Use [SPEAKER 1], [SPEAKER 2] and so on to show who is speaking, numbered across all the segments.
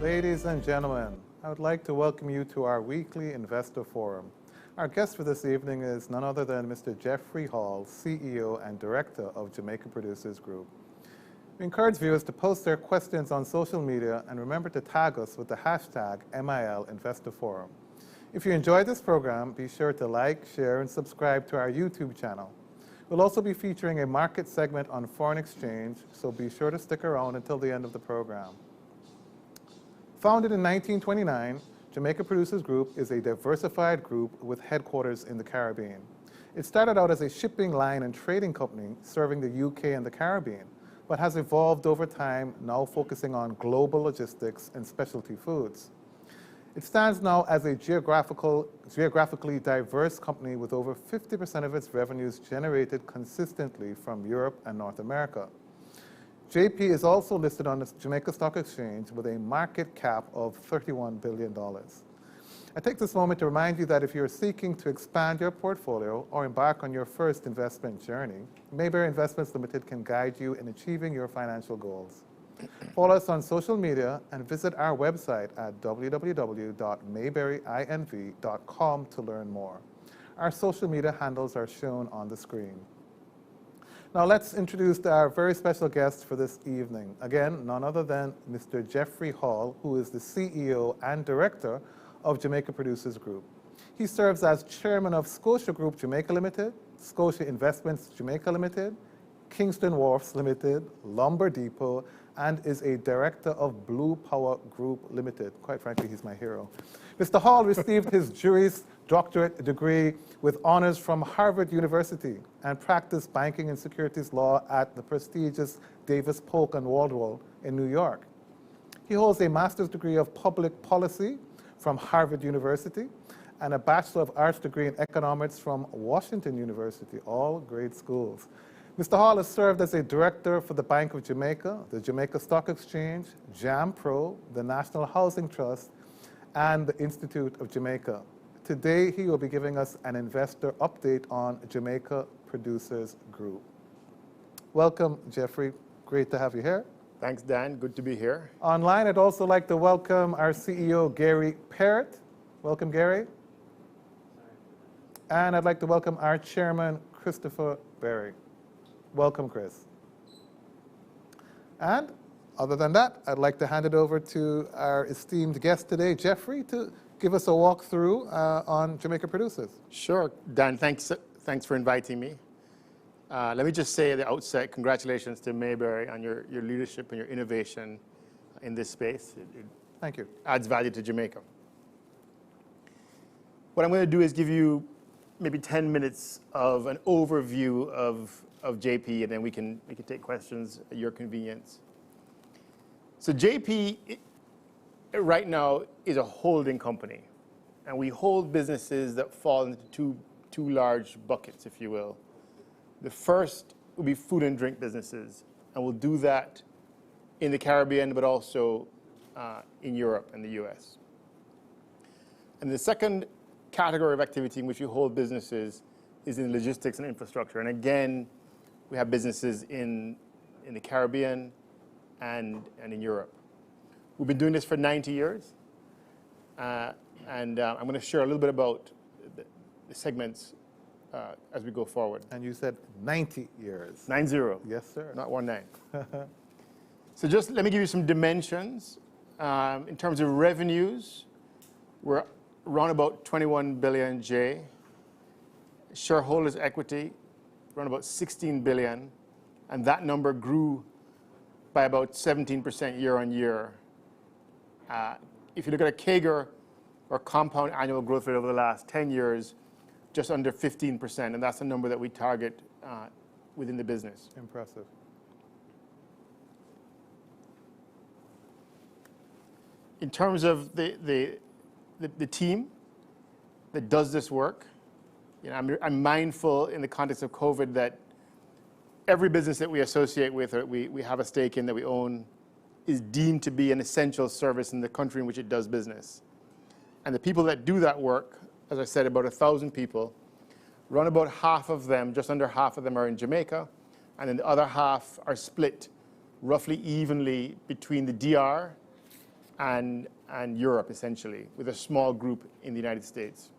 [SPEAKER 1] Ladies and gentlemen, I would like to welcome you to our weekly investor forum. Our guest for this evening is none other than Mr. Jeffrey Hall, CEO and Director of Jamaica Producers Group. We encourage viewers to post their questions on social media and remember to tag us with the hashtag #MILInvestorForum. If you enjoyed this program, be sure to like, share, and subscribe to our YouTube channel. We'll also be featuring a market segment on foreign exchange, so be sure to stick around until the end of the program. Founded in 1929, Jamaica Producers Group is a diversified group with headquarters in the Caribbean. It started out as a shipping line and trading company serving the UK and the Caribbean, but has evolved over time, now focusing on global logistics and specialty foods. It stands now as a geographically diverse company with over 50% of its revenues generated consistently from Europe and North America. JP is also listed on the Jamaica Stock Exchange with a market cap of $31 billion. I take this moment to remind you that if you're seeking to expand your portfolio or embark on your first investment journey, Mayberry Investments Limited can guide you in achieving your financial goals. Follow us on social media and visit our website at www.mayberryinv.com to learn more. Our social media handles are shown on the screen. Now let's introduce our very special guest for this evening. Again, none other than Mr. Jeffrey Hall, who is the CEO and Director of Jamaica Producers Group. He serves as Chairman of Scotia Group Jamaica Limited, Scotia Investments Jamaica Limited, Kingston Wharfs Limited, Lumber Depot, and is a Director of Blue Power Group Limited. Quite frankly, he's my hero. Mr. Hall received his Juris Doctorate degree with honors from Harvard University and practiced banking and securities law at the prestigious Davis Polk & Wardwell in New York. He holds a master's degree of public policy from Harvard University and a Bachelor of Arts degree in economics from Washington University, all great schools. Mr. Hall has served as a director for the Bank of Jamaica, the Jamaica Stock Exchange, JAMPRO, the National Housing Trust, and the Institute of Jamaica. Today, he will be giving us an investor update on Jamaica Producers Group. Welcome, Jeffrey. Great to have you here.
[SPEAKER 2] Thanks, Dan. Good to be here.
[SPEAKER 1] Online, I'd also like to welcome our CEO, Gary Parrott. Welcome, Gary. And I'd like to welcome our chairman, Christopher Berry. Welcome, Chris. And other than that, I'd like to hand it over to our esteemed guest today, Jeffrey, to give us a walkthrough on Jamaica Producers.
[SPEAKER 2] Sure, Dan. Thanks for inviting me. Let me just say at the outset, congratulations to Mayberry on your leadership and your innovation in this space.
[SPEAKER 1] Thank you.
[SPEAKER 2] Adds value to Jamaica. What I'm going to do is give you maybe 10 minutes of an overview of JP, and then we can take questions at your convenience. So JP right now is a holding company, and we hold businesses that fall into two large buckets, if you will. The first will be food and drink businesses, and we'll do that in the Caribbean, but also in Europe and the US. And the second category of activity in which we hold businesses is in logistics and infrastructure. And again, we have businesses in the Caribbean and in Europe. We've been doing this for 90 years. I'm going to share a little bit about the segments as we go forward.
[SPEAKER 1] And you said 90 years.
[SPEAKER 2] 90.
[SPEAKER 1] Yes, sir.
[SPEAKER 2] Not 19. So just let me give you some dimensions. In terms of revenues, we're around about 21 billion J. Shareholders' equity, around about 16 billion. And that number grew by about 17% year on year. If you look at a CAGR, or compound annual growth rate over the last 10 years, just under 15%, and that's a number that we target within the business.
[SPEAKER 1] Impressive.
[SPEAKER 2] In terms of the team that does this work, I'm mindful in the context of COVID that every business that we associate with or we have a stake in that we own is deemed to be an essential service in the country in which it does business. And the people that do that work, as I said, about 1,000 people, around about half of them, just under half of them are in Jamaica, and then the other half are split roughly evenly between the DR and Europe, essentially, with a small group in the United States.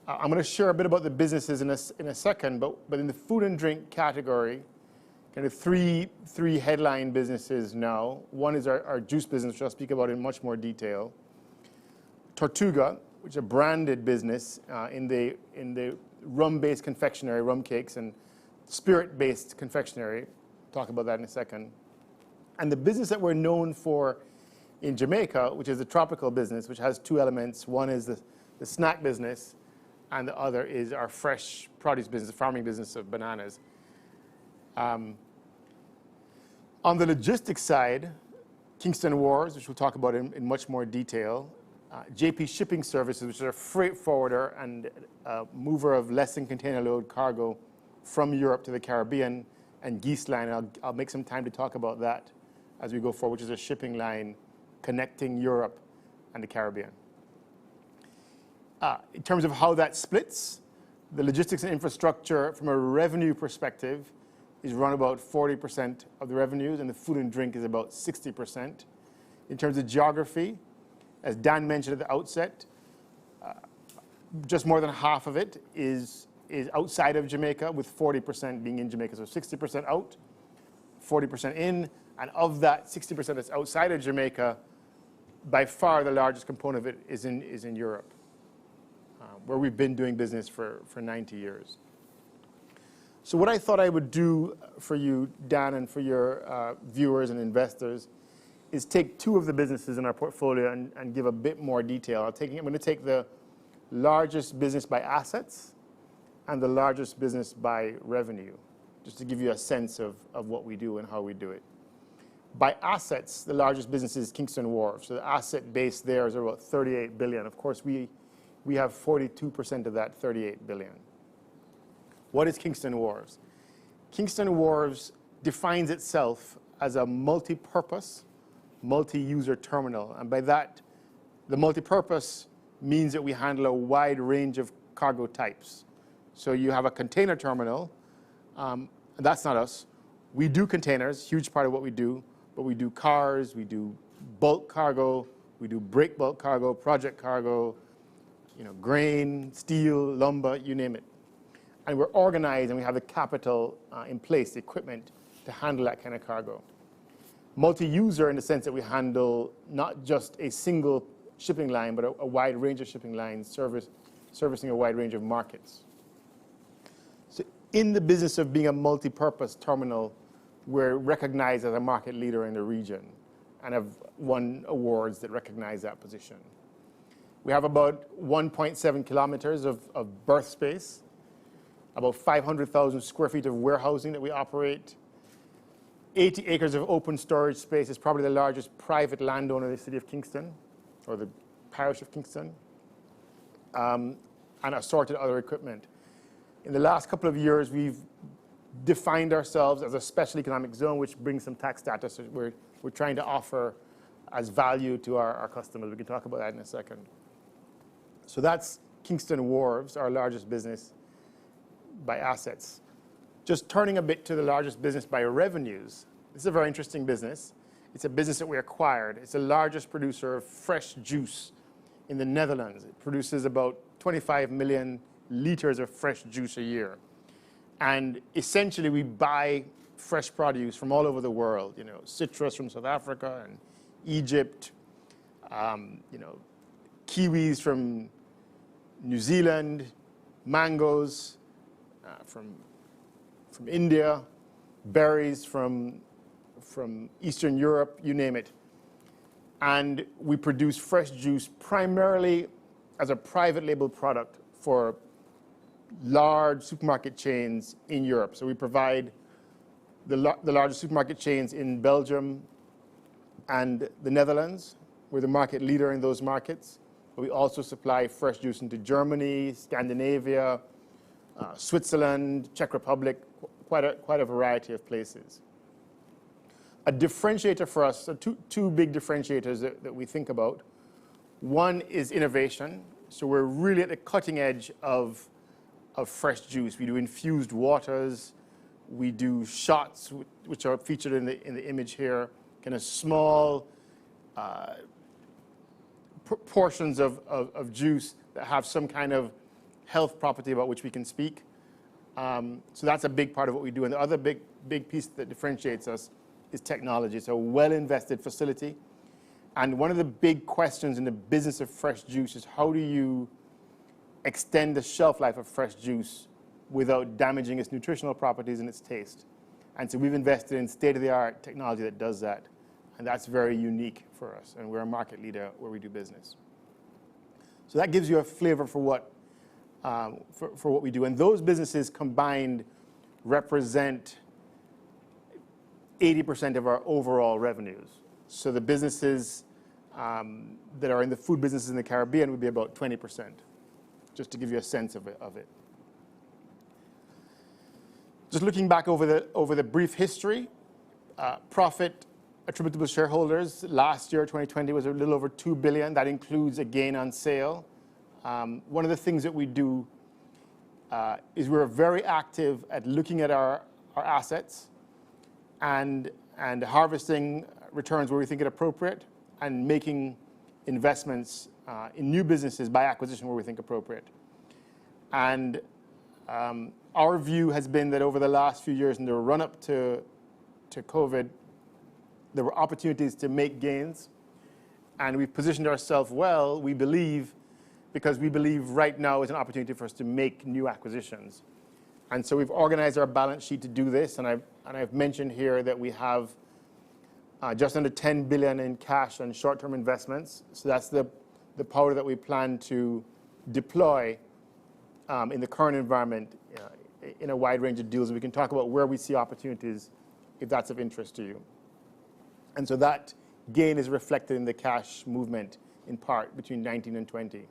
[SPEAKER 2] I'm going to share a bit about the businesses in a second, but in the food and drink category, kind of three headline businesses now. One is our juice business, which I'll speak about in much more detail. Tortuga, which is a branded business in the rum-based confectionery, rum cakes, and spirit-based confectionery. Talk about that in a second. And the business that we're known for in Jamaica, which is the tropical business, which has two elements. One is the snack business, and the other is our fresh produce business, the farming business of bananas. On the logistics side, Kingston Wharves, which we'll talk about in much more detail, JP Shipping Services, which is a freight forwarder and mover of less than container load cargo from Europe to the Caribbean, and Geese Line. I'll make some time to talk about that as we go forward, which is a shipping line connecting Europe and the Caribbean. In terms of how that splits, the logistics and infrastructure from a revenue perspective is run about 40% of the revenues, and the food and drink is about 60%. In terms of geography, as Dan mentioned at the outset, just more than half of it is outside of Jamaica, with 40% being in Jamaica. So 60% out, 40% in, and of that 60% that's outside of Jamaica, by far the largest component of it is in Europe, where we've been doing business for 90 years. So what I thought I would do for you, Dan, and for your viewers and investors is take two of the businesses in our portfolio and give a bit more detail. I'm going to take the largest business by assets and the largest business by revenue, just to give you a sense of what we do and how we do it. By assets, the largest business is Kingston Wharves. So the asset base there is about $38 billion. Of course, we have 42% of that $38 billion. What is Kingston Wharves? Kingston Wharves defines itself as a multi-purpose, multi-user terminal. And by that, the multi-purpose means that we handle a wide range of cargo types. So you have a container terminal, and that's not us. We do containers, huge part of what we do, but we do cars, we do bulk cargo, we do break bulk cargo, project cargo, grain, steel, lumber, you name it. And we're organized and we have the capital in place, the equipment to handle that kind of cargo. Multi-user in the sense that we handle not just a single shipping line, but a wide range of shipping lines servicing a wide range of markets. So in the business of being a multi-purpose terminal, we're recognized as a market leader in the region and have won awards that recognize that position. We have about 1.7 kilometers of berth space, about 500,000 square feet of warehousing that we operate, 80 acres of open storage space. Is probably the largest private landowner in the city of Kingston, or the parish of Kingston, and assorted other equipment. In the last couple of years, we've defined ourselves as a special economic zone, which brings some tax status we're trying to offer as value to our customers. We can talk about that in a second. So that's Kingston Wharves, our largest business by assets. Just turning a bit to the largest business by revenues. This is a very interesting business. It's a business that we acquired. It's the largest producer of fresh juice in the Netherlands. It produces about 25 million liters of fresh juice a year. And essentially, we buy fresh produce from all over the world. Citrus from South Africa and Egypt, kiwis from New Zealand, mangoes from India, berries from Eastern Europe, you name it. And we produce fresh juice primarily as a private label product for large supermarket chains in Europe. So we provide the largest supermarket chains in Belgium and the Netherlands. We're the market leader in those markets. But we also supply fresh juice into Germany, Scandinavia, Switzerland, Czech Republic, quite a variety of places. A differentiator for us, so two big differentiators that we think about. One is innovation. So we're really at the cutting edge of fresh juice. We do infused waters. We do shots, which are featured in the image here, kind of small portions of juice that have some kind of health property about which we can speak. So that's a big part of what we do. And the other big piece that differentiates us is technology. It's a well-invested facility. And one of the big questions in the business of fresh juice is how do you extend the shelf life of fresh juice without damaging its nutritional properties and its taste. And so we've invested in state-of-the-art technology that does that. And that's very unique for us. And we're a market leader where we do business. So that gives you a flavor for what we do. And those businesses combined represent 80% of our overall revenues. So the businesses that are in the food businesses in the Caribbean would be about 20%, just to give you a sense of it. Just looking back over the brief history, profit attributable to shareholders last year, 2020, was a little over $2 billion. That includes a gain on sale. One of the things that we do is we're very active at looking at our assets and harvesting returns where we think it appropriate and making investments in new businesses by acquisition where we think appropriate. And our view has been that over the last few years in the run-up to COVID, there were opportunities to make gains, and we've positioned ourselves well, we believe, because we believe right now is an opportunity for us to make new acquisitions. And so we've organized our balance sheet to do this, and I've mentioned here that we have just under $10 billion in cash and short-term investments. So that's the power that we plan to deploy in the current environment in a wide range of deals. And we can talk about where we see opportunities if that's of interest to you. And so that gain is reflected in the cash movement in part between 19 and 20.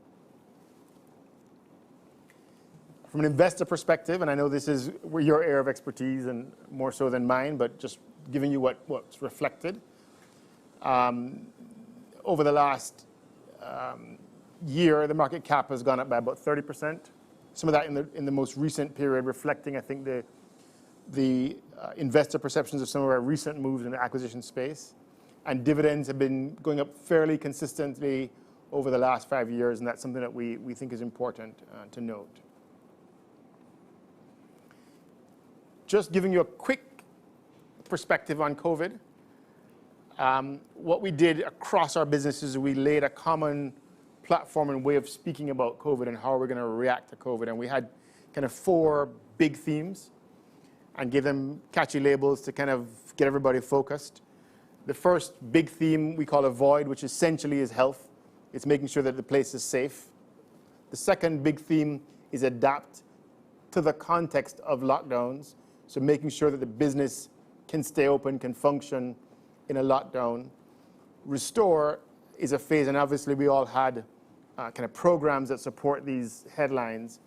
[SPEAKER 2] From an investor perspective, and I know this is your area of expertise and more so than mine, but just giving you what's reflected. Over the last year, the market cap has gone up by about 30%. Some of that in the most recent period, reflecting, I think, the investor perceptions of some of our recent moves in the acquisition space. And dividends have been going up fairly consistently over the last 5 years, and that's something that we think is important to note. Just giving you a quick perspective on COVID. What we did across our businesses, we laid a common platform and way of speaking about COVID and how we're going to react to COVID. And we had kind of 4 big themes and gave them catchy labels to kind of get everybody focused. The first big theme we call Avoid, which essentially is health. It's making sure that the place is safe. The second big theme is Adapt to the context of lockdowns. So making sure that the business can stay open, can function in a lockdown. Restore is a phase, and obviously we all had kind of programs that support these headlines.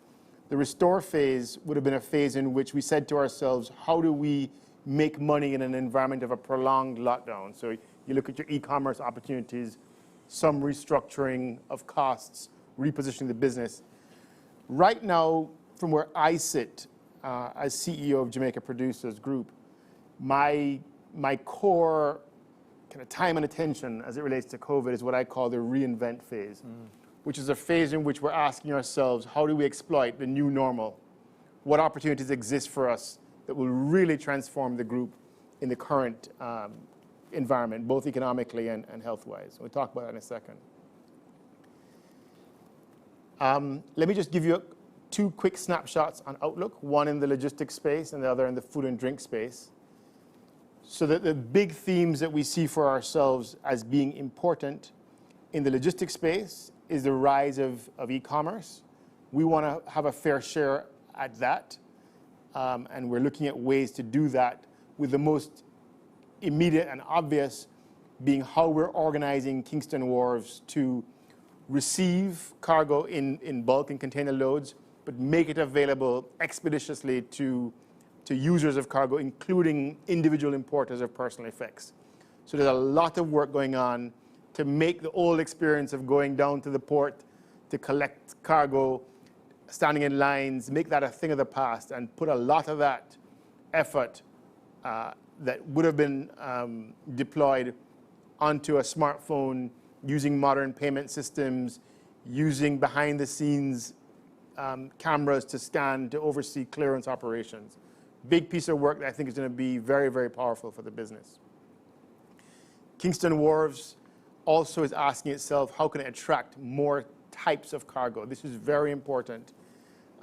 [SPEAKER 2] The Restore phase would have been a phase in which we said to ourselves, how do we make money in an environment of a prolonged lockdown? So you look at your e-commerce opportunities, some restructuring of costs, repositioning the business. Right now, from where I sit as CEO of Jamaica Producers Group, my core kind of time and attention as it relates to COVID is what I call the reinvent phase, which is a phase in which we're asking ourselves, how do we exploit the new normal? What opportunities exist for us that will really transform the group in the current environment, both economically and health-wise? We'll talk about that in a second. Let me just give you 2 quick snapshots on outlook, one in the logistics space and the other in the food and drink space. So that the big themes that we see for ourselves as being important in the logistics space is the rise of e-commerce. We want to have a fair share at that, and we're looking at ways to do that, with the most immediate and obvious being how we're organizing Kingston Wharves to receive cargo in bulk and container loads, but make it available expeditiously to users of cargo, including individual importers of personal effects. So there's a lot of work going on to make the old experience of going down to the port to collect cargo, standing in lines, make that a thing of the past, and put a lot of that effort that would have been deployed onto a smartphone using modern payment systems, using behind-the-scenes cameras to scan, to oversee clearance operations. Big piece of work that I think is going to be very, very powerful for the business. Kingston Wharves also is asking itself, how can it attract more types of cargo? This is very important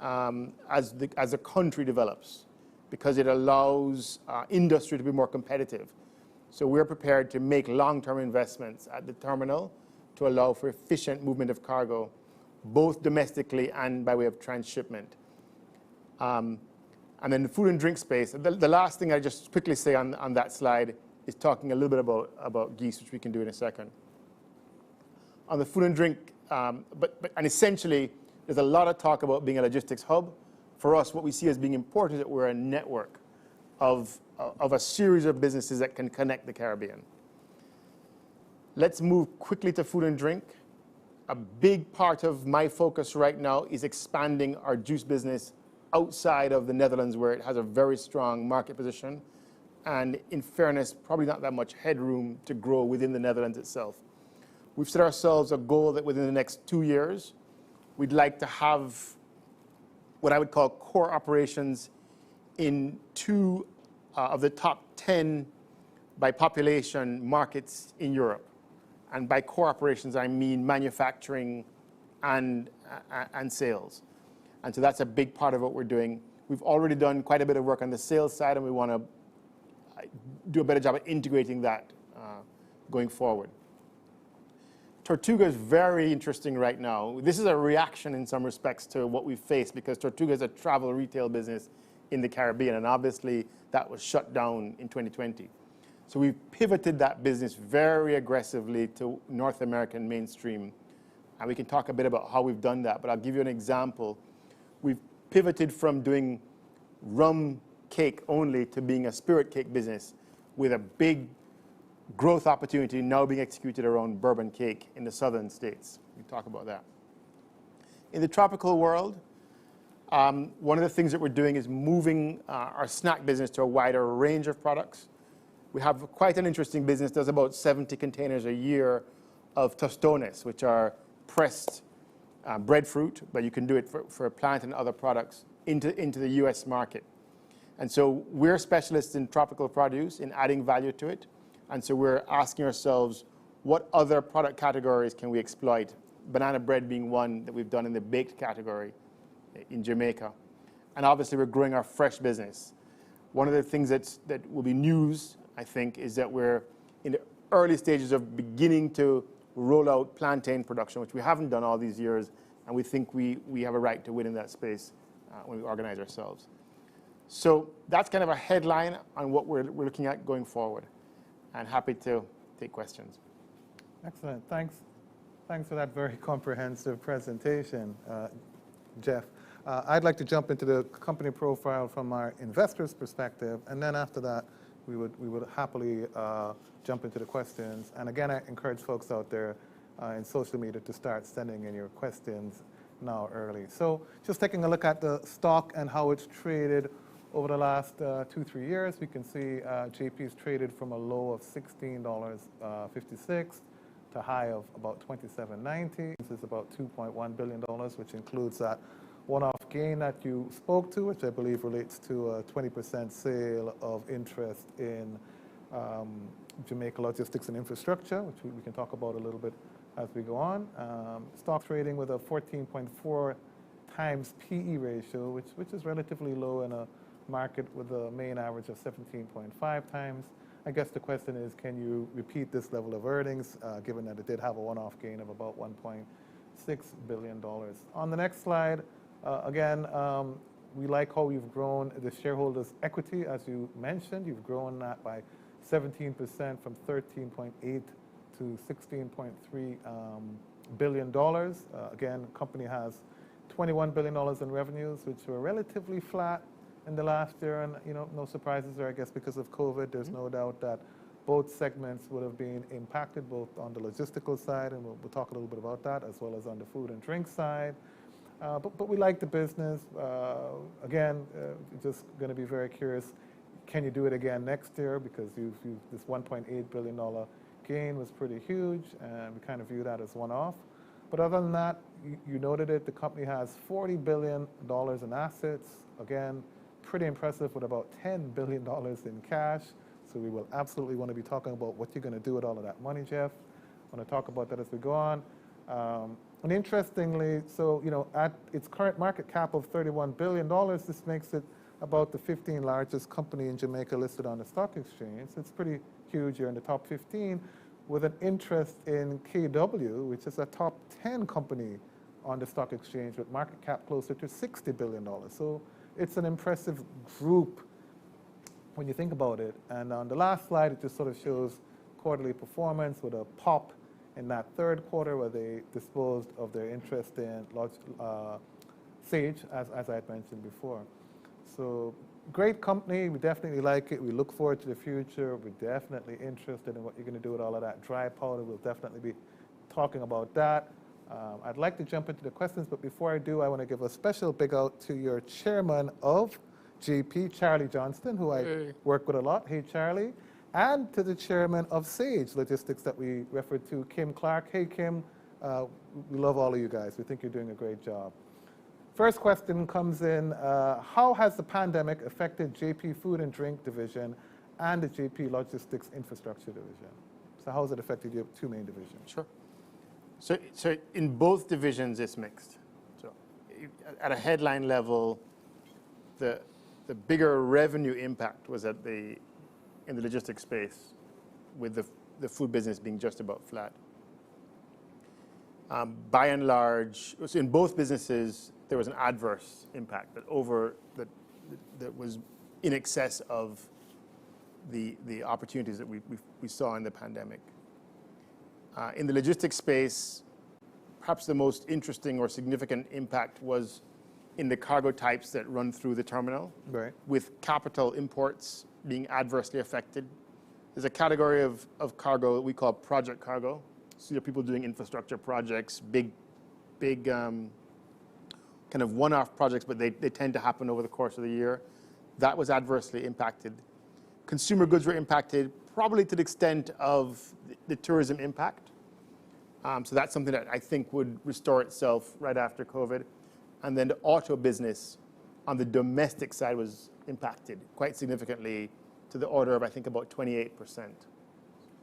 [SPEAKER 2] as the country develops, because it allows industry to be more competitive. So we're prepared to make long-term investments at the terminal to allow for efficient movement of cargo, both domestically and by way of transshipment. And then the food and drink space. The last thing I just quickly say on that slide is talking a little bit about geese, which we can do in a second. On the food and drink, and essentially, there's a lot of talk about being a logistics hub. For us, what we see as being important is that we're a network of a series of businesses that can connect the Caribbean. Let's move quickly to food and drink. A big part of my focus right now is expanding our juice business outside of the Netherlands, where it has a very strong market position. And in fairness, probably not that much headroom to grow within the Netherlands itself. We've set ourselves a goal that within the next 2 years, we'd like to have what I would call core operations in 2 of the top 10 by population markets in Europe. And by core operations, I mean manufacturing and sales. And so that's a big part of what we're doing. We've already done quite a bit of work on the sales side, and we want to do a better job at integrating that going forward. Tortuga is very interesting right now. This is a reaction in some respects to what we face, because Tortuga is a travel retail business in the Caribbean, and obviously that was shut down in 2020. So we've pivoted that business very aggressively to North American mainstream. And we can talk a bit about how we've done that, but I'll give you an example. We've pivoted from doing rum cake only to being a spirit cake business, with a big growth opportunity now being executed around bourbon cake in the southern states. We talk about that. In the tropical world, one of the things that we're doing is moving our snack business to a wider range of products. We have quite an interesting business. There's about 70 containers a year of tostones, which are pressed breadfruit, but you can do it for a plant and other products into the US market. And so we're specialists in tropical produce, in adding value to it. And so we're asking ourselves, what other product categories can we exploit? Banana bread being one that we've done in the baked category in Jamaica. And obviously we're growing our fresh business. One of the things that will be news, I think, is that we're in the early stages of beginning to roll out plantain production, which we haven't done all these years, and we think we have a right to win in that space when we organize ourselves. So that's kind of a headline on what we're looking at going forward, and happy to take questions.
[SPEAKER 1] Excellent. Thanks for that very comprehensive presentation, Jeff. I'd like to jump into the company profile from our investors' perspective, and then after that, we would happily jump into the questions. And again, I encourage folks out there in social media to start sending in your questions now early. So just taking a look at the stock and how it's traded over the last 2-3 years, we can see JP's traded from a low of $16.56 to a high of about $27.90. This is about $2.1 billion, which includes that one-off gain that you spoke to, which I believe relates to a 20% sale of interest in Jamaica Logistics and Infrastructure, which we can talk about a little bit as we go on. Stock trading with a 14.4 times PE ratio, which is relatively low in a market with a main average of 17.5 times. I guess the question is, can you repeat this level of earnings, given that it did have a one-off gain of about $1.6 billion? On the next slide, again, we like how you've grown the shareholders' equity. As you mentioned, you've grown that by 17% from 13.8 to $16.3 billion. Again, the company has $21 billion in revenues, which were relatively flat in the last year, and no surprises there, I guess, because of COVID. There's no doubt that both segments would have been impacted, both on the logistical side, and we'll talk a little bit about that, as well as on the food and drink side. But we like the business. Again, just going to be very curious. can you do it again next year? Because this $1.8 billion gain was pretty huge, and we kind of view that as one-off. But other than that, you noted it, the company has $40 billion in assets. Again, pretty impressive with about $10 billion in cash. So we will absolutely want to be talking about what you're going to do with all of that money, Jeff. I want to talk about that as we go on. And interestingly, so, at its current market cap of $31 billion, this makes it about the 15th largest company in Jamaica listed on the stock exchange. It's pretty huge. You're in the top 15 with an interest in KW, which is a top 10 company on the stock exchange with market cap closer to $60 billion. So it's an impressive group when you think about it. And on the last slide, it just sort of shows quarterly performance with a pop in that third quarter where they disposed of their interest in Sage, as I had mentioned before. So great company. We definitely like it. We look forward to the future. We're definitely interested in what you're going to do with all of that dry powder. We'll definitely be talking about that. I'd like to jump into the questions, but before I do, I want to give a special big out to your chairman of JP, Charlie Johnston, who I work with a lot. Hey, Charlie. And to the chairman of Sage Logistics that we referred to, Kim Clark. Hey, Kim. We love all of you guys. We think you're doing a great job. First question comes in, how has the pandemic affected JP Food and Drink Division and the JP Logistics Infrastructure Division? So how has it affected your two main divisions?
[SPEAKER 2] Sure. So in both divisions, it's mixed. So at a headline level, the bigger revenue impact was in the logistics space, with the food business being just about flat. By and large, so in both businesses, there was an adverse impact that was in excess of the opportunities that we saw in the pandemic. In the logistics space, perhaps the most interesting or significant impact was in the cargo types that run through the terminal,
[SPEAKER 1] Right.
[SPEAKER 2] with capital imports being adversely affected. There's a category of cargo that we call project cargo. So there are people doing infrastructure projects, big kind of one-off projects, but they tend to happen over the course of the year. That was adversely impacted. Consumer goods were impacted, probably to the extent of the tourism impact. So that's something that I think would restore itself right after COVID. And then the auto business on the domestic side was impacted quite significantly, to the order of, I think, about 28%.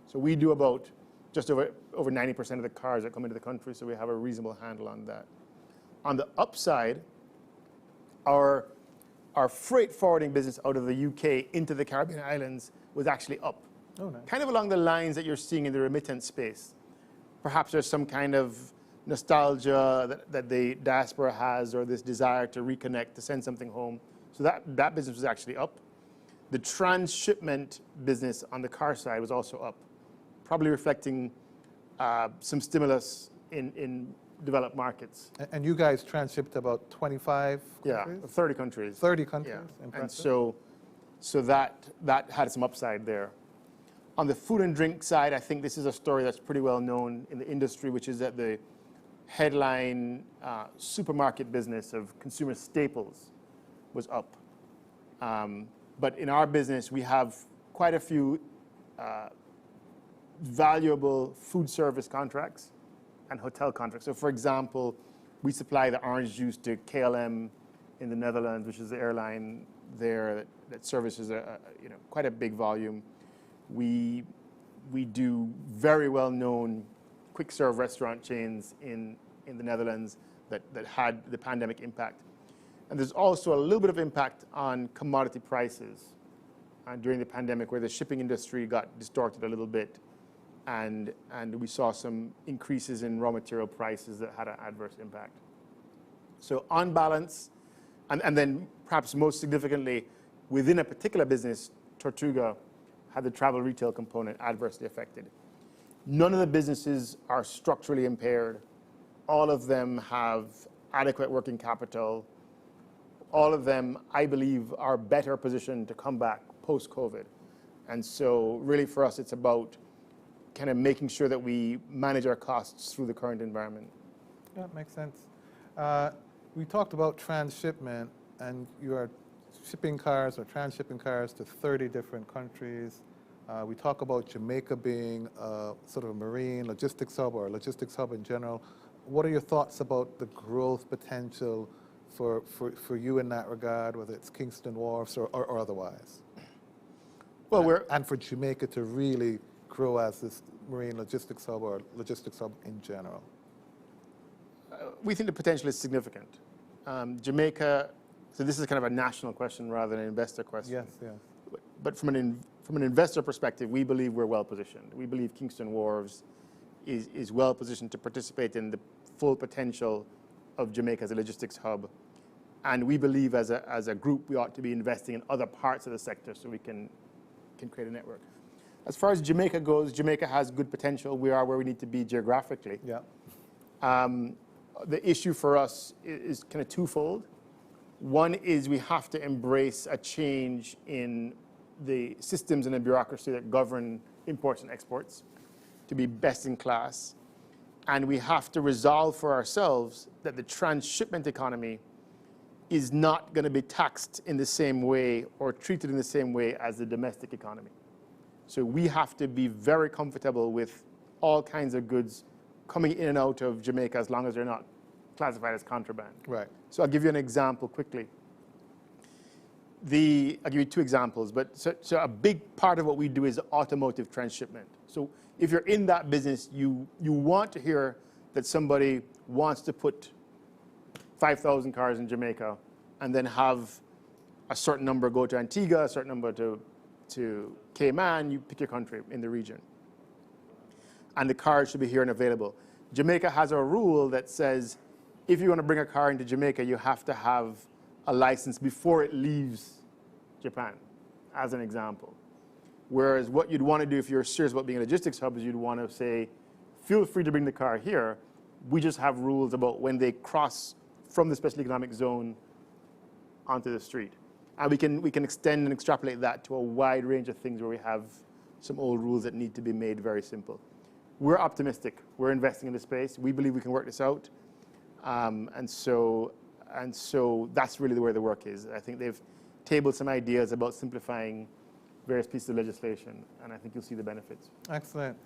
[SPEAKER 2] So we do about just over 90% of the cars that come into the country, so we have a reasonable handle on that. On the upside, our freight forwarding business out of the UK into the Caribbean islands was actually up.
[SPEAKER 1] Oh, nice.
[SPEAKER 2] Kind of along the lines that you're seeing in the remittance space. Perhaps there's some kind of nostalgia that the diaspora has, or this desire to reconnect, to send something home. So that business was actually up. The transshipment business on the car side was also up, probably reflecting some stimulus in developed markets.
[SPEAKER 1] And you guys transshipped about 25 countries?
[SPEAKER 2] Yeah, 30 countries.
[SPEAKER 1] 30 countries,
[SPEAKER 2] Yeah.
[SPEAKER 1] impressive.
[SPEAKER 2] And so that had some upside there. On the food and drink side, I think this is a story that's pretty well known in the industry, which is that the headline supermarket business of consumer staples was up. But in our business, we have quite a few valuable food service contracts and hotel contracts. So for example, we supply the orange juice to KLM in the Netherlands, which is the airline there that services quite a big volume. We do very well-known quick serve restaurant chains in the Netherlands that had the pandemic impact. And there's also a little bit of impact on commodity prices during the pandemic, where the shipping industry got distorted a little bit, and we saw some increases in raw material prices that had an adverse impact. So on balance, and then perhaps most significantly, within a particular business, Tortuga had the travel retail component adversely affected. None of the businesses are structurally impaired. All of them have adequate working capital. All of them, I believe, are better positioned to come back post-COVID. And so really for us, it's about kind of making sure that we manage our costs through the current environment.
[SPEAKER 1] Yeah, makes sense. We talked about transshipment, and you are shipping cars or transshipping cars to 30 different countries. We talk about Jamaica being sort of a marine logistics hub or a logistics hub in general. What are your thoughts about the growth potential for you in that regard, whether it's Kingston Wharves or otherwise?
[SPEAKER 2] Well,
[SPEAKER 1] and for Jamaica to really grow as this marine logistics hub or logistics hub in general?
[SPEAKER 2] we think the potential is significant. Jamaica, so this is kind of a national question rather than an investor question.
[SPEAKER 1] Yes, yes.
[SPEAKER 2] But from an investor perspective, we believe we're well positioned. We believe Kingston Wharves is well positioned to participate in the full potential of Jamaica as a logistics hub. And we believe as a group, we ought to be investing in other parts of the sector so we can create a network. As far as Jamaica goes, Jamaica has good potential. We are where we need to be geographically.
[SPEAKER 1] Yeah.
[SPEAKER 2] The issue for us is kind of twofold. One is we have to embrace a change in the systems and the bureaucracy that govern imports and exports to be best in class. And we have to resolve for ourselves that the transshipment economy is not going to be taxed in the same way or treated in the same way as the domestic economy. So we have to be very comfortable with all kinds of goods coming in and out of Jamaica as long as they're not classified as contraband.
[SPEAKER 1] Right.
[SPEAKER 2] So I'll give you an example quickly. I'll give you two examples, but so a big part of what we do is automotive transshipment. So if you're in that business, you want to hear that somebody wants to put 5,000 cars in Jamaica and then have a certain number go to Antigua, a certain number to Cayman, you pick your country in the region. And the cars should be here and available. Jamaica has a rule that says if you want to bring a car into Jamaica, you have to have a license before it leaves Japan, as an example. Whereas what you'd want to do if you're serious about being a logistics hub is you'd want to say, feel free to bring the car here. We just have rules about when they cross from the special economic zone onto the street. And we can extend and extrapolate that to a wide range of things where we have some old rules that need to be made very simple. We're optimistic. We're investing in the space. We believe we can work this out. And so that's really where the work is. I think they've tabled some ideas about simplifying various pieces of legislation, and I think you'll see the benefits.
[SPEAKER 1] Excellent.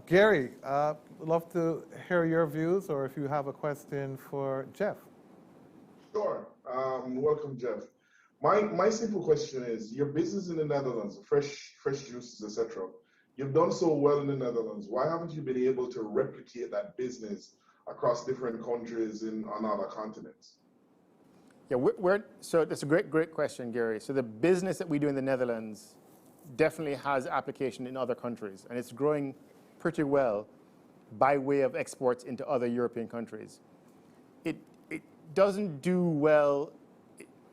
[SPEAKER 1] Gary, I'd love to hear your views, or if you have a question for Jeff.
[SPEAKER 3] Sure. Welcome, Jeff. My simple question is, your business in the Netherlands, fresh juices, etc. You've done so well in the Netherlands. Why haven't you been able to replicate that business across different countries on other continents?
[SPEAKER 2] Yeah, so that's a great question, Gary. So the business that we do in the Netherlands definitely has application in other countries, and it's growing pretty well by way of exports into other European countries. It doesn't do well,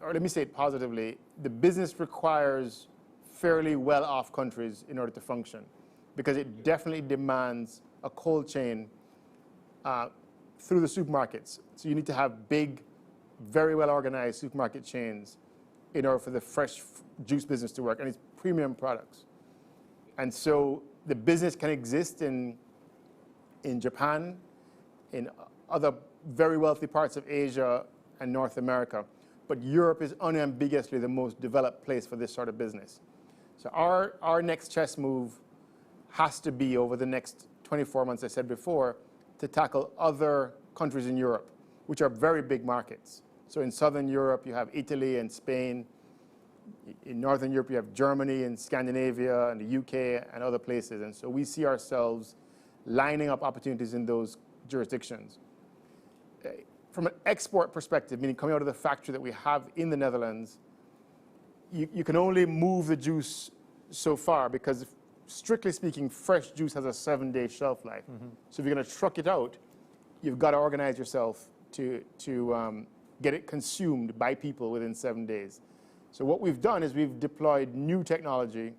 [SPEAKER 2] or let me say it positively, the business requires fairly well-off countries in order to function, because it definitely demands a cold chain through the supermarkets. So you need to have big, very well-organized supermarket chains in order for the fresh juice business to work, and it's premium products. And so the business can exist in Japan, in other very wealthy parts of Asia and North America, but Europe is unambiguously the most developed place for this sort of business. So our next chess move has to be over the next 24 months, I said before, to tackle other countries in Europe, which are very big markets. So in Southern Europe, you have Italy and Spain. In Northern Europe, you have Germany and Scandinavia and the UK and other places. And so we see ourselves lining up opportunities in those jurisdictions. From an export perspective, meaning coming out of the factory that we have in the Netherlands, you can only move the juice so far because, strictly speaking, fresh juice has a 7-day shelf life. Mm-hmm. So if you're going to truck it out, you've got to organize yourself to get it consumed by people within 7 days. So what we've done is we've deployed new technology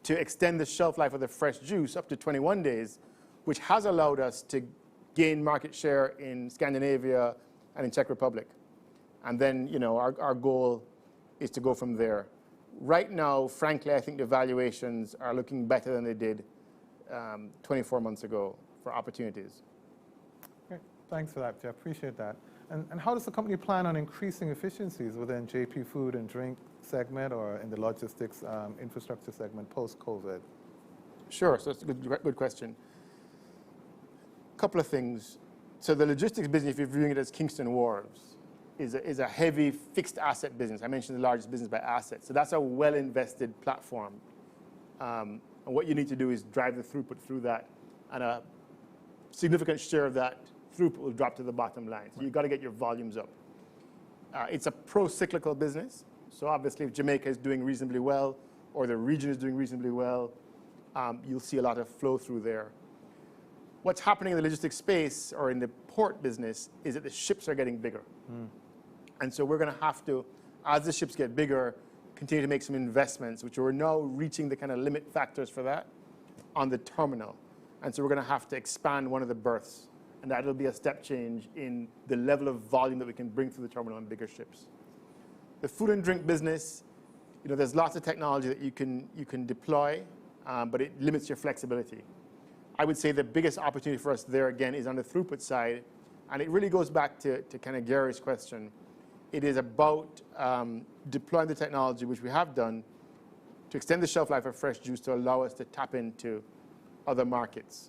[SPEAKER 2] to extend the shelf life of the fresh juice up to 21 days, which has allowed us to gain market share in Scandinavia and in Czech Republic. And then, our goal is to go from there. Right now, frankly, I think the valuations are looking better than they did 24 months ago for opportunities.
[SPEAKER 1] Great. Thanks for that, Jeff. Appreciate that. And how does the company plan on increasing efficiencies within JP Food and Drink segment or in the logistics infrastructure segment post-COVID?
[SPEAKER 2] Sure, so that's a good question. A couple of things. So the logistics business, if you're viewing it as Kingston Wharves, is a heavy fixed asset business. I mentioned the largest business by assets. So that's a well-invested platform. And what you need to do is drive the throughput through that, and a significant share of that throughput will drop to the bottom line. So you've got to get your volumes up. It's a pro-cyclical business. So obviously if Jamaica is doing reasonably well or the region is doing reasonably well, you'll see a lot of flow through there. What's happening in the logistics space or in the port business is that the ships are getting bigger. And so we're going to have to, as the ships get bigger, continue to make some investments, which we're now reaching the kind of limit factors for that on the terminal. And so we're going to have to expand one of the berths. And that'll be a step change in the level of volume that we can bring through the terminal on bigger ships. The food and drink business, there's lots of technology that you can deploy, but it limits your flexibility. I would say the biggest opportunity for us there, again, is on the throughput side. And it really goes back to kind of Gary's question. It is about deploying the technology, which we have done, to extend the shelf life of fresh juice to allow us to tap into other markets.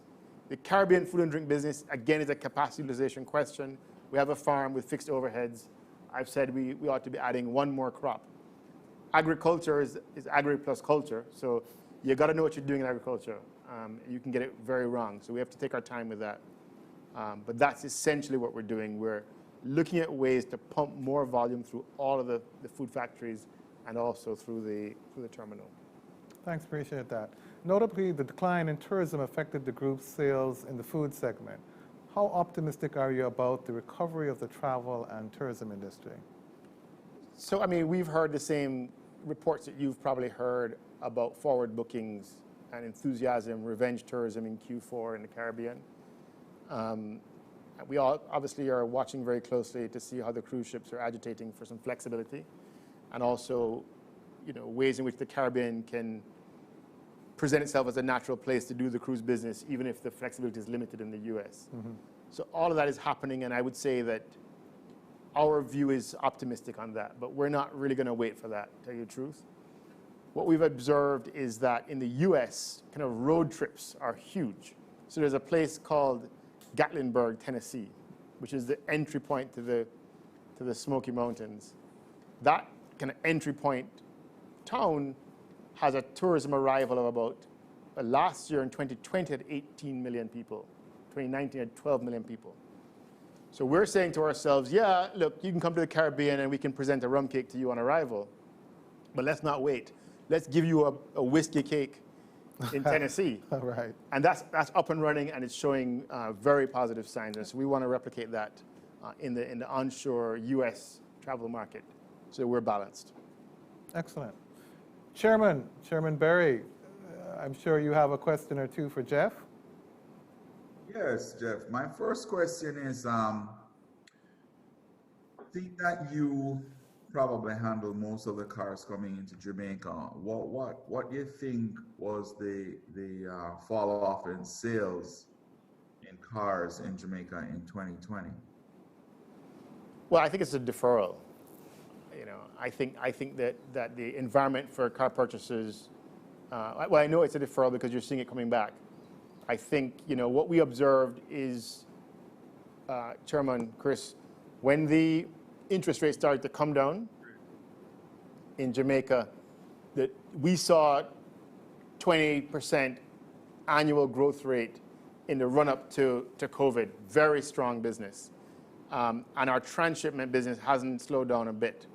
[SPEAKER 2] The Caribbean food and drink business, again, is a capacity utilization question. We have a farm with fixed overheads. I've said we ought to be adding one more crop. Agriculture is agri plus culture, so you got to know what you're doing in agriculture. You can get it very wrong, so we have to take our time with that. But that's essentially what we're doing. We're looking at ways to pump more volume through all of the food factories and also through the terminal.
[SPEAKER 1] Thanks, appreciate that. Notably, the decline in tourism affected the group's sales in the food segment. How optimistic are you about the recovery of the travel and tourism industry?
[SPEAKER 2] So, I mean, we've heard the same reports that you've probably heard about forward bookings and enthusiasm, revenge tourism in Q4 in the Caribbean. We all obviously are watching very closely to see how the cruise ships are agitating for some flexibility, and also, ways in which the Caribbean can present itself as a natural place to do the cruise business, even if the flexibility is limited in the U.S. So all of that is happening, and I would say that our view is optimistic on that, but we're not really going to wait for that, to tell you the truth. What we've observed is that in the U.S., kind of road trips are huge. So there's a place called Gatlinburg, Tennessee, which is the entry point to the Smoky Mountains. That kind of entry point town has a tourism arrival of about, last year in 2020 had 18 million people. 2019 had 12 million people. So we're saying to ourselves, yeah, look, you can come to the Caribbean and we can present a rum cake to you on arrival, but let's not wait. Let's give you a whiskey cake in Tennessee.
[SPEAKER 1] Right.
[SPEAKER 2] And that's up and running, and it's showing very positive signs. And so we want to replicate that in the onshore U.S. travel market. So we're balanced.
[SPEAKER 1] Excellent. Chairman Berry, I'm sure you have a question or two for Jeff.
[SPEAKER 4] Yes, Jeff. My first question is, think that you probably handle most of the cars coming into Jamaica. What do you think was the fall off in sales in cars in Jamaica in 2020?
[SPEAKER 2] Well, I think it's a deferral. I think that the environment for car purchases, well, I know it's a deferral because you're seeing it coming back. I think, what we observed is, Chairman Chris, when the interest rates started to come down in Jamaica, that we saw 20% annual growth rate in the run-up to COVID. Very strong business. And our transshipment business hasn't slowed down a bit.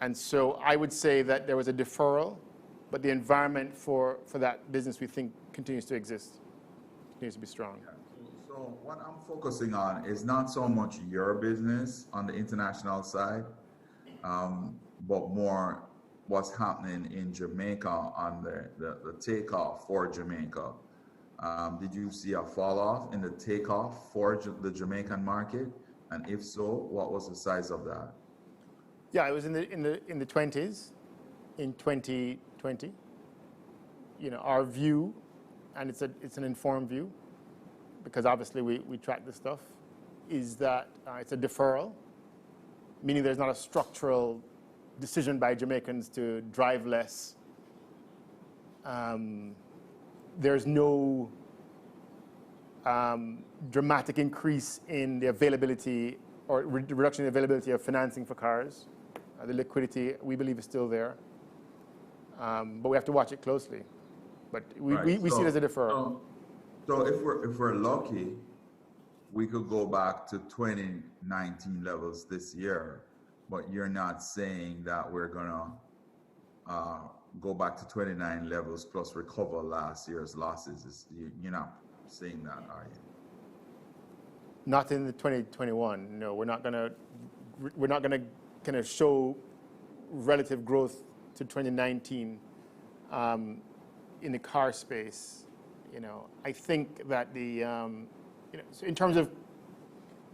[SPEAKER 2] And so I would say that there was a deferral, but the environment for that business, we think, continues to exist, continues to be strong.
[SPEAKER 4] So what I'm focusing on is not so much your business on the international side, but more what's happening in Jamaica on the takeoff for Jamaica. Did you see a fall off in the takeoff for the Jamaican market? And if so, what was the size of that?
[SPEAKER 2] Yeah, it was in the 20s in 2020. Our view, and it's an informed view, because obviously we track this stuff, is that it's a deferral, meaning there's not a structural decision by Jamaicans to drive less. There's no dramatic increase in the availability or reduction in the availability of financing for cars. The liquidity, we believe, is still there. But we have to watch it closely. But we see it as a deferral.
[SPEAKER 4] So if we're lucky, we could go back to 2019 levels this year, but you're not saying that we're gonna go back to 29 levels plus recover last year's losses. You're not saying that, are you?
[SPEAKER 2] Not in the 2021. No, we're not gonna kind of show relative growth to 2019 in the car space. I think that so in terms of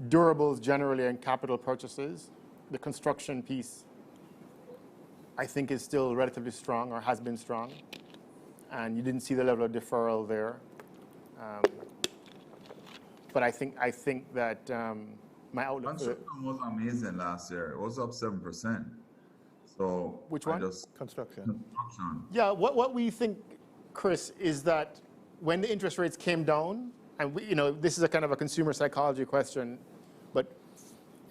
[SPEAKER 2] durables generally and capital purchases, the construction piece, I think, is still relatively strong or has been strong, and you didn't see the level of deferral there. But I think that my outlook.
[SPEAKER 4] Construction was amazing last year. It was up 7%. So
[SPEAKER 2] which one?
[SPEAKER 1] Construction.
[SPEAKER 2] Yeah, what we think, Chris, is that when the interest rates came down, and this is a kind of a consumer psychology question, but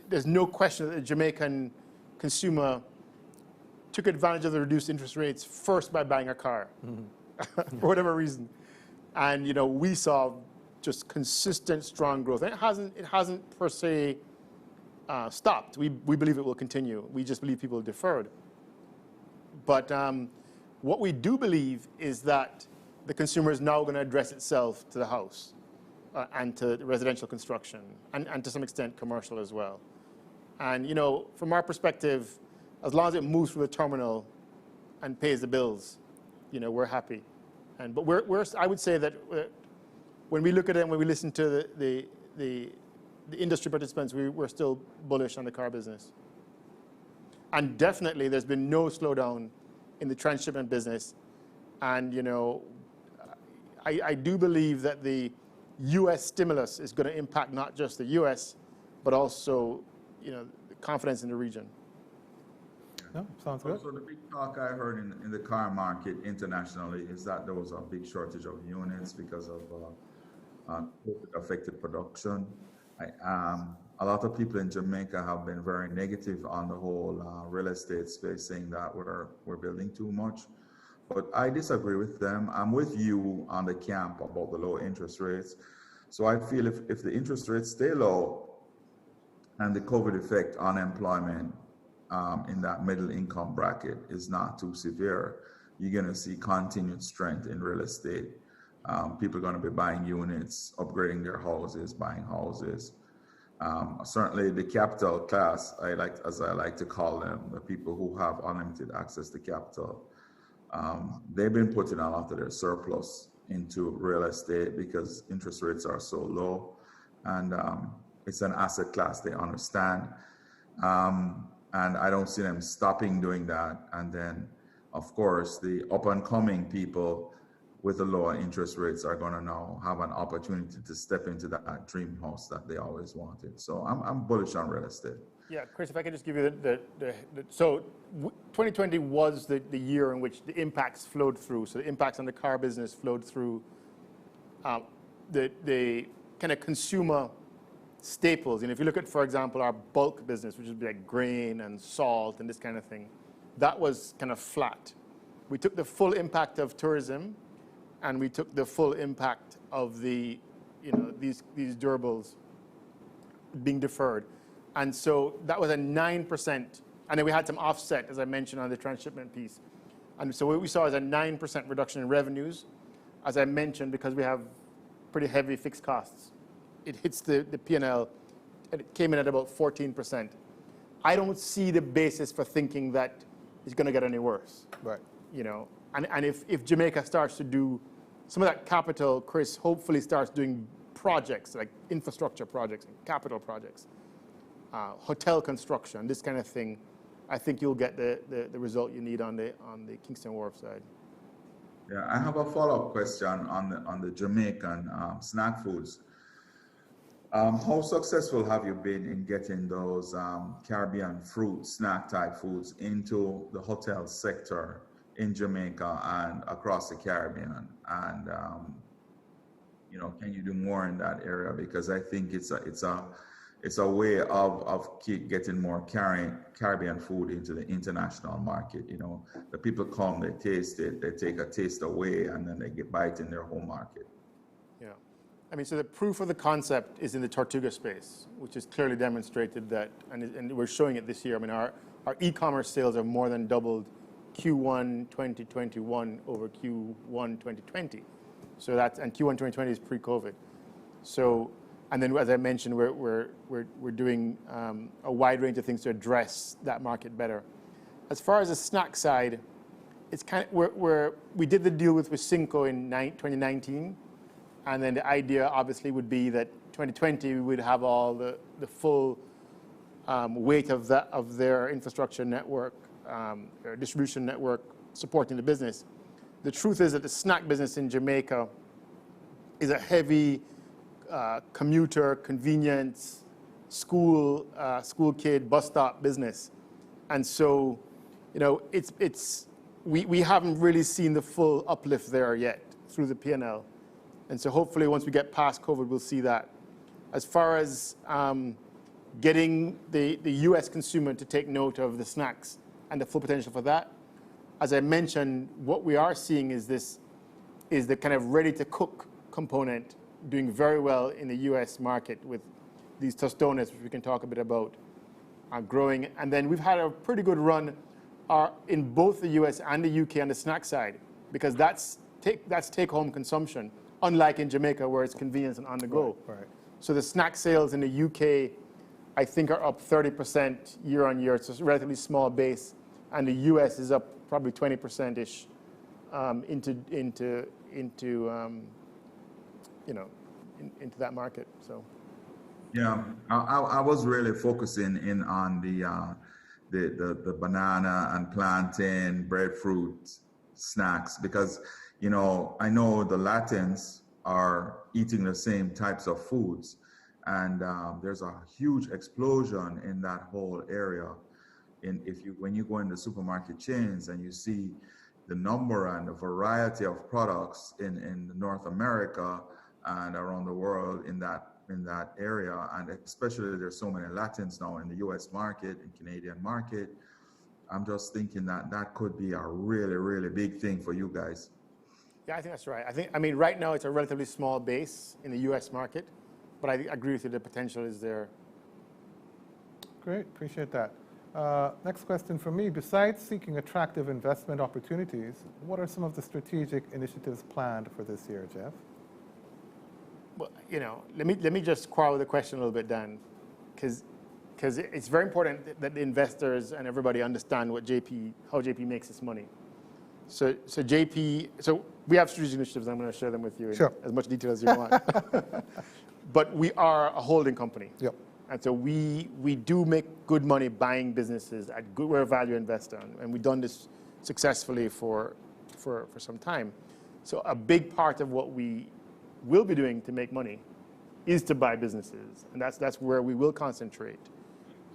[SPEAKER 2] there's no question that the Jamaican consumer took advantage of the reduced interest rates first by buying a car, for whatever reason. And we saw just consistent, strong growth. And it hasn't per se stopped. We believe it will continue. We just believe people deferred. But what we do believe is that the consumer is now going to address itself to the house and to residential construction and to some extent commercial as well. And from our perspective, as long as it moves through the terminal and pays the bills, we're happy. But I would say that when we look at it and when we listen to the industry participants, we're still bullish on the car business. And definitely, there's been no slowdown in the transshipment business. And I do believe that the U.S. stimulus is going to impact not just the U.S., but also the confidence in the region.
[SPEAKER 1] No, sounds good.
[SPEAKER 4] So the big talk I heard in the car market internationally is that there was a big shortage of units because of COVID-affected production. A lot of people in Jamaica have been very negative on the whole real estate space, saying that we're building too much. But I disagree with them. I'm with you on the camp about the low interest rates. So I feel if the interest rates stay low and the COVID effect on employment in that middle income bracket is not too severe, you're going to see continued strength in real estate. People are going to be buying units, upgrading their houses, buying houses. Certainly the capital class, as I like to call them, the people who have unlimited access to capital, they've been putting a lot of their surplus into real estate because interest rates are so low, and it's an asset class they understand. And I don't see them stopping doing that. And then, of course, the up-and-coming people with the lower interest rates are going to now have an opportunity to step into that dream house that they always wanted. So I'm bullish on real estate.
[SPEAKER 2] Yeah, Chris, if I could just give you so 2020 was the year in which the impacts flowed through. So the impacts on the car business flowed through the kind of consumer staples. And if you look at, for example, our bulk business, which would be like grain and salt and this kind of thing, that was kind of flat. We took the full impact of tourism, and we took the full impact of these durables being deferred. And so that was a 9%. And then we had some offset, as I mentioned, on the transshipment piece. And so what we saw is a 9% reduction in revenues, as I mentioned, because we have pretty heavy fixed costs. It hits the P&L, and it came in at about 14%. I don't see the basis for thinking that it's going to get any worse.
[SPEAKER 1] Right.
[SPEAKER 2] And if Jamaica starts to do some of that capital, Chris hopefully starts doing projects like infrastructure projects and capital projects, hotel construction, this kind of thing, I think you'll get the result you need on the Kingston Wharf side.
[SPEAKER 4] Yeah, I have a follow-up question on the Jamaican snack foods. How successful have you been in getting those Caribbean fruit, snack type foods into the hotel sector in Jamaica and across the Caribbean? And can you do more in that area? Because I think it's a way of keep getting more Caribbean food into the international market. The people come, they taste it, they take a taste away, and then they buy it in their home market.
[SPEAKER 2] Yeah. I mean, so the proof of the concept is in the Tortuga space, which is clearly demonstrated that, and we're showing it this year. I mean, our e-commerce sales have more than doubled Q1 2021 over Q1 2020. So and Q1 2020 is pre-COVID. So, and then as I mentioned, we're doing a wide range of things to address that market better. As far as the snack side, it's kind of we did the deal with Cinco in 2019. And then the idea obviously would be that 2020 we would have all the full weight of their infrastructure network, their distribution network supporting the business. The truth is that the snack business in Jamaica is a heavy commuter, convenience, school kid, bus stop business. And so, we haven't really seen the full uplift there yet through the P&L. And so hopefully once we get past COVID, we'll see that. As far as getting the US consumer to take note of the snacks and the full potential for that, as I mentioned, what we are seeing is the kind of ready-to-cook component doing very well in the US market with these tostones, which we can talk a bit about, are growing. And then we've had a pretty good run in both the US and the UK on the snack side, because that's take-home consumption, unlike in Jamaica where it's convenience and on the go.
[SPEAKER 1] Right.
[SPEAKER 2] So the snack sales in the UK, I think, are up 30% year on year. It's a relatively small base, and the US is up probably 20%ish into that market. So.
[SPEAKER 4] Yeah, I was really focusing in on the banana and plantain, breadfruit snacks, because I know the Latins are eating the same types of foods, and there's a huge explosion in that whole area. When you go in the supermarket chains and you see the number and the variety of products in North America and around the world in that area, and especially there's so many Latins now in the US market and Canadian market, I'm just thinking that could be a really, really big thing for you guys.
[SPEAKER 2] Yeah, I think that's right. I mean, right now it's a relatively small base in the US market, but I agree with you, the potential is there.
[SPEAKER 1] Great, appreciate that. Next question for me. Besides seeking attractive investment opportunities, what are some of the strategic initiatives planned for this year, Jeff?
[SPEAKER 2] Well, let me just quarrel with the question a little bit, Dan, because it's very important that the investors and everybody understand how JP makes its money. So we have strategic initiatives. I'm going to share them with you in as much detail as you want. But we are a holding company.
[SPEAKER 1] Yep.
[SPEAKER 2] And so we do make good money buying businesses at good. We're a value investor, and we've done this successfully for some time. So a big part of what we will be doing to make money is to buy businesses, and that's where we will concentrate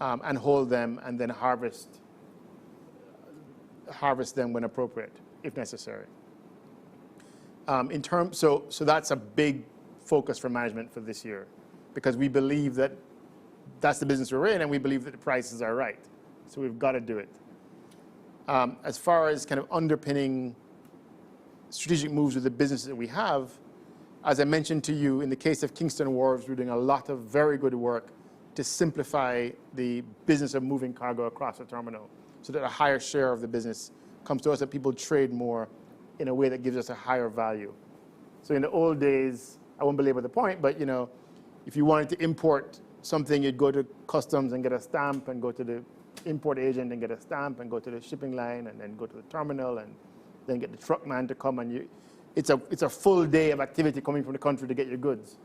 [SPEAKER 2] and hold them, and then harvest them when appropriate, if necessary. So that's a big focus for management for this year, because we believe that that's the business we're in, and we believe that the prices are right. So we've got to do it. As far as kind of underpinning strategic moves with the businesses that we have, as I mentioned to you, in the case of Kingston Wharves, we're doing a lot of very good work to simplify the business of moving cargo across the terminal, so that a higher share of the business comes to us, that people trade more in a way that gives us a higher value. So in the old days, I won't belabor the point, but if you wanted to import something, you'd go to customs and get a stamp, and go to the import agent and get a stamp, and go to the shipping line, and then go to the terminal, and then get the truck man to come, and it's a full day of activity coming from the country to get your goods.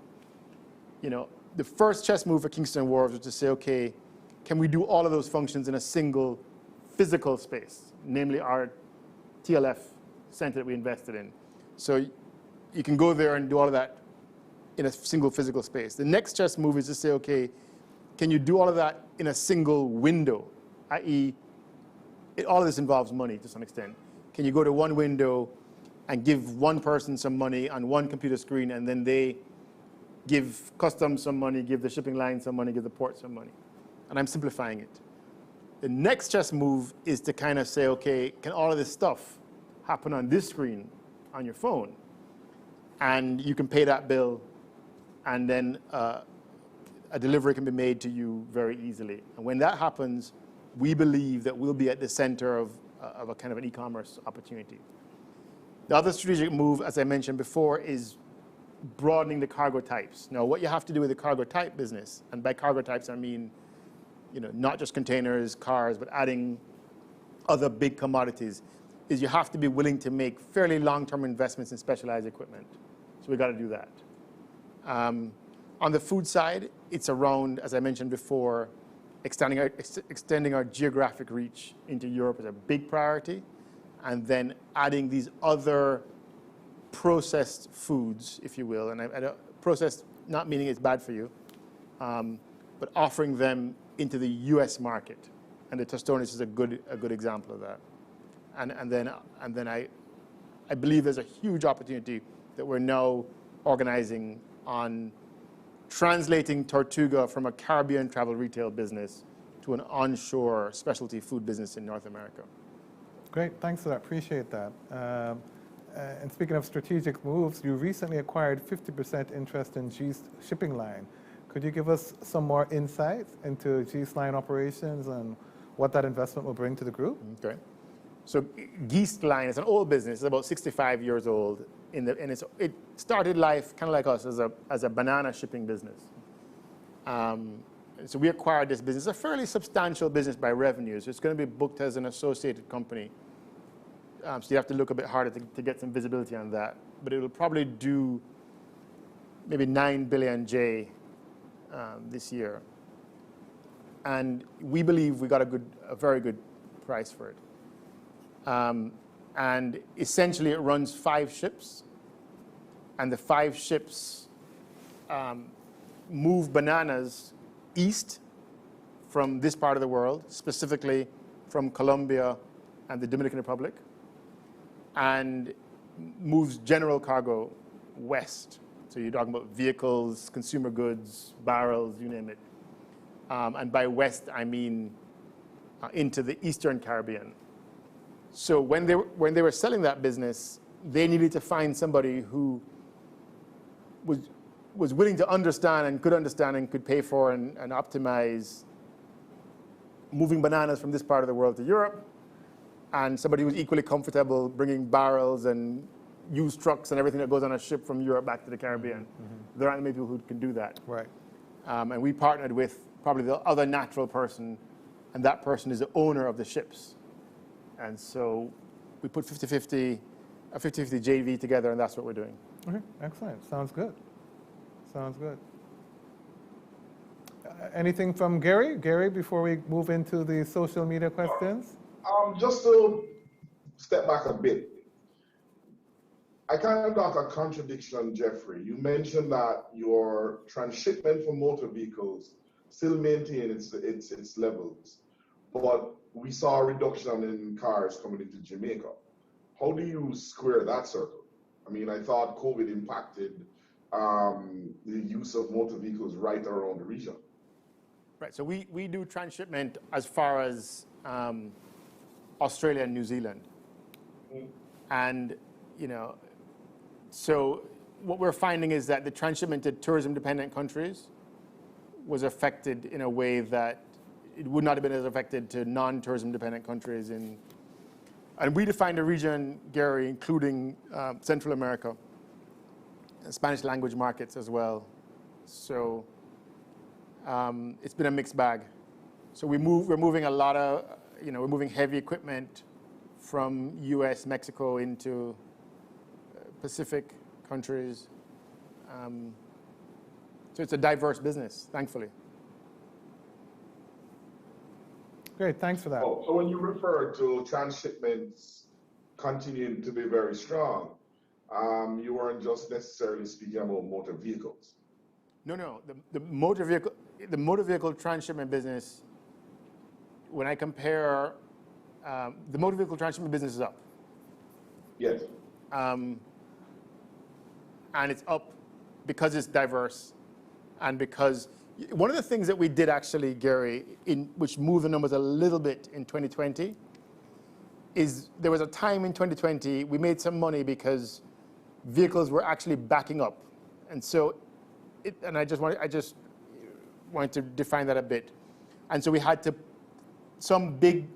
[SPEAKER 2] The first chess move for Kingston Wharves was to say, okay, can we do all of those functions in a single physical space, namely our TLF center that we invested in. So you can go there and do all of that in a single physical space. The next chess move is to say, okay, can you do all of that in a single window? I.e., all of this involves money to some extent. Can you go to one window and give one person some money on one computer screen, and then they give customs some money, give the shipping line some money, give the port some money? And I'm simplifying it. The next chess move is to kind of say, okay, can all of this stuff happen on this screen on your phone? And you can pay that bill, and then a delivery can be made to you very easily. And when that happens, we believe that we'll be at the center of a kind of an e-commerce opportunity. The other strategic move, as I mentioned before, is broadening the cargo types. Now, what you have to do with the cargo type business, and by cargo types I mean, not just containers, cars, but adding other big commodities, is you have to be willing to make fairly long-term investments in specialized equipment. So we've got to do that. On the food side, it's around, as I mentioned before, extending our geographic reach into Europe is a big priority, and then adding these other processed foods, if you will, and I processed not meaning it's bad for you, but offering them into the U.S. market, and the Tostones is a good example of that. And then I believe there's a huge opportunity that we're now organizing on translating Tortuga from a Caribbean travel retail business to an onshore specialty food business in North America.
[SPEAKER 1] Great, thanks for that. Appreciate that. And speaking of strategic moves, you recently acquired 50% interest in Geest Shipping Line. Could you give us some more insight into Geest Line operations and what that investment will bring to the group?
[SPEAKER 2] Okay. So Geest Line is an old business. It's about 65 years old. And it started life kind of like us as a banana shipping business. So we acquired this business, a fairly substantial business by revenues. It's going to be booked as an associated company. So you have to look a bit harder to get some visibility on that. But it will probably do maybe 9 billion J this year. And we believe we got a very good price for it. And essentially it runs 5 ships. And the 5 ships move bananas east from this part of the world, specifically from Colombia and the Dominican Republic, and moves general cargo west. So you're talking about vehicles, consumer goods, barrels, you name it. And by west, I mean into the Eastern Caribbean. So when they were selling that business, they needed to find somebody who was willing to understand and could pay for and optimize moving bananas from this part of the world to Europe, and somebody who's equally comfortable bringing barrels and used trucks and everything that goes on a ship from Europe back to the Caribbean. Mm-hmm. There aren't many people who can do that.
[SPEAKER 1] Right.
[SPEAKER 2] And we partnered with probably the other natural person, and that person is the owner of the ships. And so we put a 50-50 JV together, and that's what we're doing.
[SPEAKER 1] Okay, excellent. Sounds good. Sounds good. Anything from Gary? Gary, before we move into the social media questions?
[SPEAKER 3] Just to step back a bit, I kind of got a contradiction, Jeffrey. You mentioned that your transshipment for motor vehicles still maintain its levels, but we saw a reduction in cars coming into Jamaica. How do you square that circle? I mean, I thought COVID impacted the use of motor vehicles right around the region.
[SPEAKER 2] Right, so we do transshipment as far as Australia and New Zealand. And, so what we're finding is that the transshipment to tourism-dependent countries was affected in a way that it would not have been as affected to non-tourism dependent countries. And we defined a region, Gary, including Central America, Spanish language markets as well. So it's been a mixed bag. So we're moving a lot of, we're moving heavy equipment from US, Mexico into Pacific countries. So it's a diverse business, thankfully.
[SPEAKER 1] Great, thanks for that.
[SPEAKER 3] Oh, so when you refer to transshipments continuing to be very strong, You weren't just necessarily speaking about motor vehicles.
[SPEAKER 2] No. The motor vehicle transshipment business, when I compare, the motor vehicle transshipment business is up.
[SPEAKER 3] Yes.
[SPEAKER 2] And it's up because it's diverse and because one of the things that we did actually, Gary, which moved the numbers a little bit in 2020, is there was a time in 2020 we made some money because vehicles were actually backing up. And so, I just wanted to define that a bit. And so we had to, some big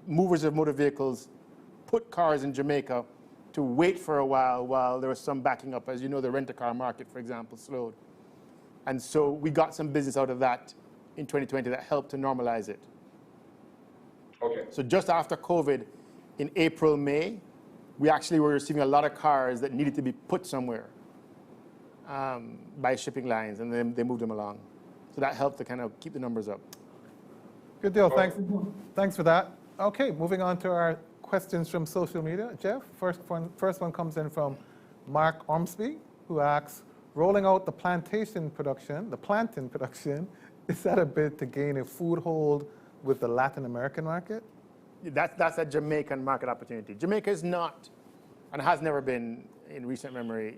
[SPEAKER 2] movers of motor vehicles put cars in Jamaica to wait for a while there was some backing up. As you know, the rent-a-car market, for example, slowed. And so we got some business out of that in 2020 that helped to normalize it.
[SPEAKER 3] Okay.
[SPEAKER 2] So just after COVID, in April, May, we actually were receiving a lot of cars that needed to be put somewhere by shipping lines, and then they moved them along. So that helped to kind of keep the numbers up.
[SPEAKER 1] Good deal. Thanks for that. Okay, moving on to our questions from social media. Jeff, first one comes in from Mark Ormsby, who asks, rolling out the plantain production, is that a bid to gain a foothold with the Latin American market?
[SPEAKER 2] That's a Jamaican market opportunity. Jamaica is not, and has never been in recent memory,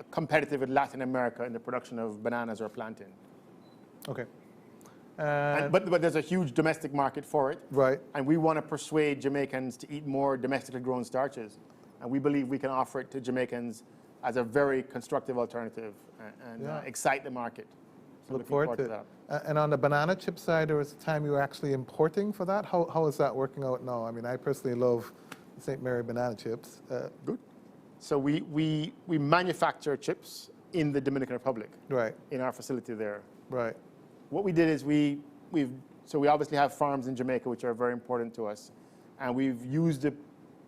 [SPEAKER 2] competitive with Latin America in the production of bananas or plantain.
[SPEAKER 1] Okay.
[SPEAKER 2] But there's a huge domestic market for it.
[SPEAKER 1] Right.
[SPEAKER 2] And we want to persuade Jamaicans to eat more domestically grown starches. And we believe we can offer it to Jamaicans as a very constructive alternative and excite the market. So
[SPEAKER 1] Look forward to that. And on the banana chip side, there was a time you were actually importing for that. How is that working out now? I mean, I personally love St. Mary banana chips.
[SPEAKER 2] Good. So we manufacture chips in the Dominican Republic.
[SPEAKER 1] Right.
[SPEAKER 2] In our facility there.
[SPEAKER 1] Right.
[SPEAKER 2] What we did is we obviously have farms in Jamaica, which are very important to us. And we've used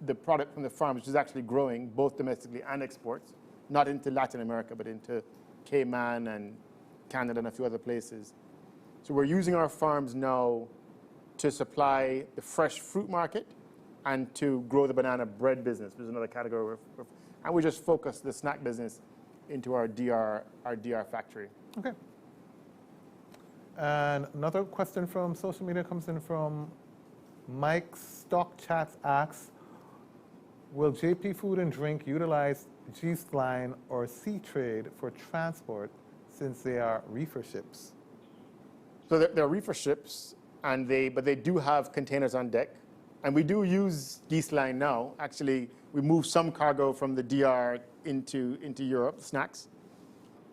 [SPEAKER 2] the product from the farm, which is actually growing both domestically and exports, not into Latin America, but into Cayman and Canada and a few other places. So we're using our farms now to supply the fresh fruit market and to grow the banana bread business, which is another category. And we just focus the snack business into our DR factory.
[SPEAKER 1] Okay. And another question from social media comes in from Mike Stock Chats asks, will JP Food and Drink utilize Geest Line or Sea Trade for transport since they are reefer ships?
[SPEAKER 2] So they're reefer ships, but they do have containers on deck. And we do use Geest Line now. Actually, we move some cargo from the DR into Europe, snacks.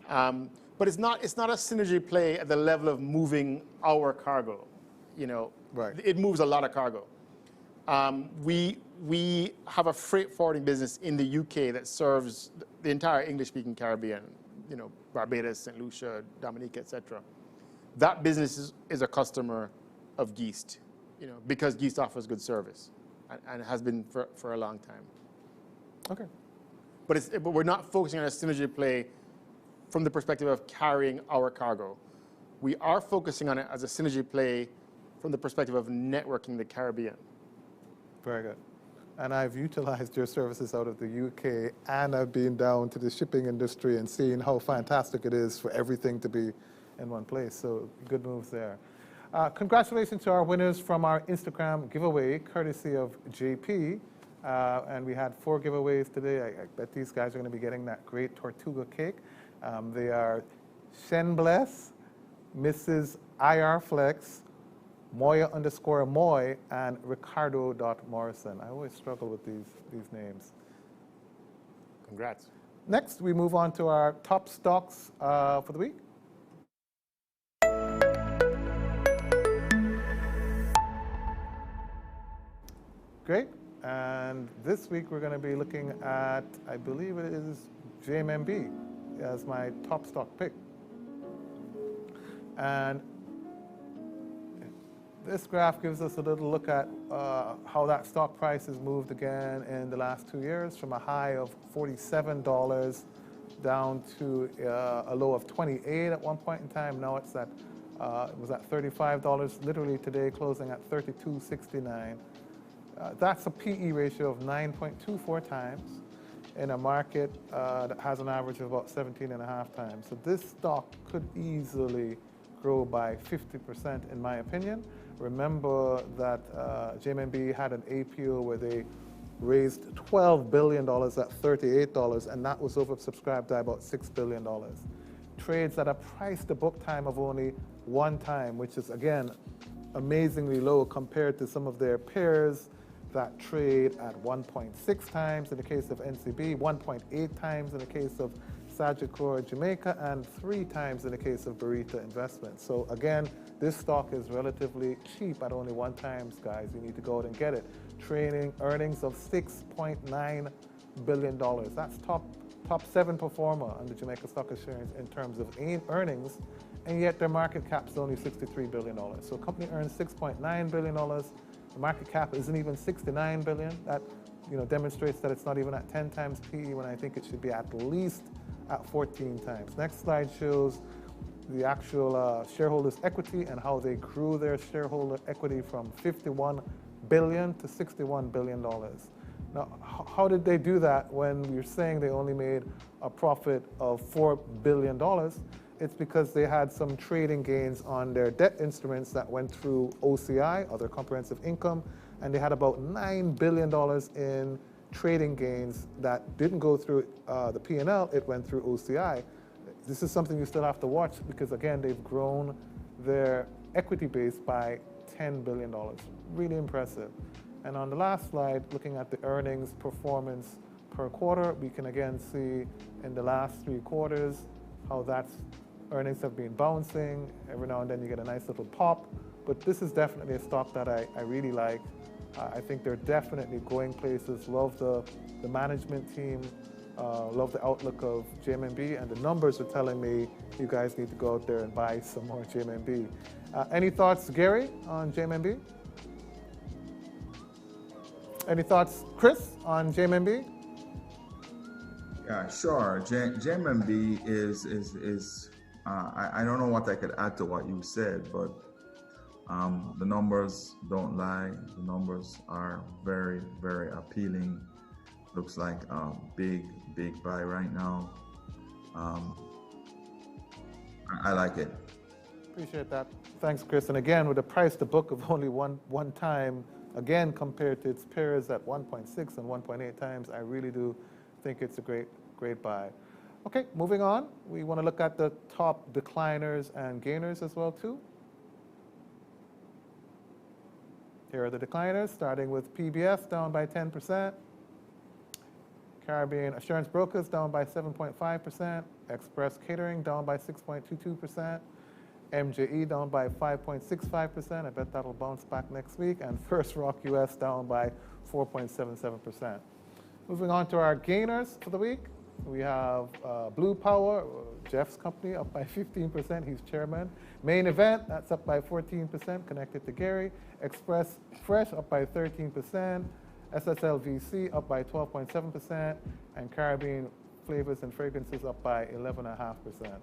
[SPEAKER 2] But it's not a synergy play at the level of moving our cargo. You know,
[SPEAKER 1] right.
[SPEAKER 2] It moves a lot of cargo. We have a freight forwarding business in the UK that serves the entire English-speaking Caribbean. You know, Barbados, St. Lucia, Dominica, etc. That business is a customer of Geest, you know, because Geest offers good service, and has been for a long time.
[SPEAKER 1] Okay.
[SPEAKER 2] But we're not focusing on a synergy play from the perspective of carrying our cargo. We are focusing on it as a synergy play from the perspective of networking the Caribbean.
[SPEAKER 1] Very good. And I've utilized your services out of the UK, and I've been down to the shipping industry and seen how fantastic it is for everything to be in one place. So good moves there. Congratulations to our winners from our Instagram giveaway, courtesy of JP. And we had 4 giveaways today. I bet these guys are going to be getting that great Tortuga cake. They are Shen Bless, Mrs. IR Flex, Moya_Moy, and Ricardo.Morrison. I always struggle with these names.
[SPEAKER 2] Congrats.
[SPEAKER 1] Next, we move on to our top stocks for the week. Great. And this week we're going to be looking at, I believe it is JMMB as my top stock pick. And this graph gives us a little look at how that stock price has moved again in the last 2 years, from a high of $47 down to a low of 28 at one point in time. Now it's at it was at $35, literally today closing at $32.69. That's a PE ratio of 9.24 times. in a market that has an average of about 17.5 times. So this stock could easily grow by 50% in my opinion. Remember that JMMB had an APO where they raised $12 billion at $38, and that was oversubscribed by about $6 billion. Trades at a price to book time of only 1 time, which is again amazingly low compared to some of their peers that trade at 1.6 times in the case of NCB, 1.8 times in the case of Sagicor Jamaica, and 3 times in the case of Barita Investments. So again, this stock is relatively cheap at only 1 times, guys. You need to go out and get it. Trading earnings of $6.9 billion. That's top 7 performer on the Jamaica Stock Exchange in terms of earnings, and yet their market cap is only $63 billion. So a company earns $6.9 billion. The market cap isn't even $69 billion. That demonstrates that it's not even at 10 times PE when I think it should be at least at 14 times. Next slide shows the actual shareholders' equity and how they grew their shareholder equity from $51 billion to $61 billion. Now, how did they do that when we're saying they only made a profit of $4 billion? It's because they had some trading gains on their debt instruments that went through OCI, other comprehensive income, and they had about $9 billion in trading gains that didn't go through the P&L, it went through OCI. This is something you still have to watch because, again, they've grown their equity base by $10 billion. Really impressive. And on the last slide, looking at the earnings performance per quarter, we can again see in the last 3 quarters how earnings have been bouncing. Every now and then you get a nice little pop, but this is definitely a stock that I really like. I think they're definitely going places. Love the management team, love the outlook of JMMB, and the numbers are telling me you guys need to go out there and buy some more JMMB. Any thoughts, Gary, on JMMB? Any thoughts, Chris, on JMMB?
[SPEAKER 4] Yeah, sure. JMMB is I don't know what I could add to what you said, but the numbers don't lie. The numbers are very, very appealing. Looks like a big buy right now. I like it.
[SPEAKER 1] Appreciate that. Thanks, Chris. And again, with a price to book of only one time, again, compared to its peers at 1.6 and 1.8 times, I really do think it's a great buy. Okay, moving on. We want to look at the top decliners and gainers as well, too. Here are the decliners, starting with PBF, down by 10%. Caribbean Assurance Brokers, down by 7.5%. Express Catering, down by 6.22%. MJE, down by 5.65%. I bet that'll bounce back next week. And First Rock US, down by 4.77%. Moving on to our gainers for the week. We have Blue Power, Jeff's company, up by 15%. He's chairman. Main Event, that's up by 14%, connected to Gary. Express Fresh, up by 13%. SSLVC, up by 12.7%. And Caribbean Flavors and Fragrances, up by 11.5%.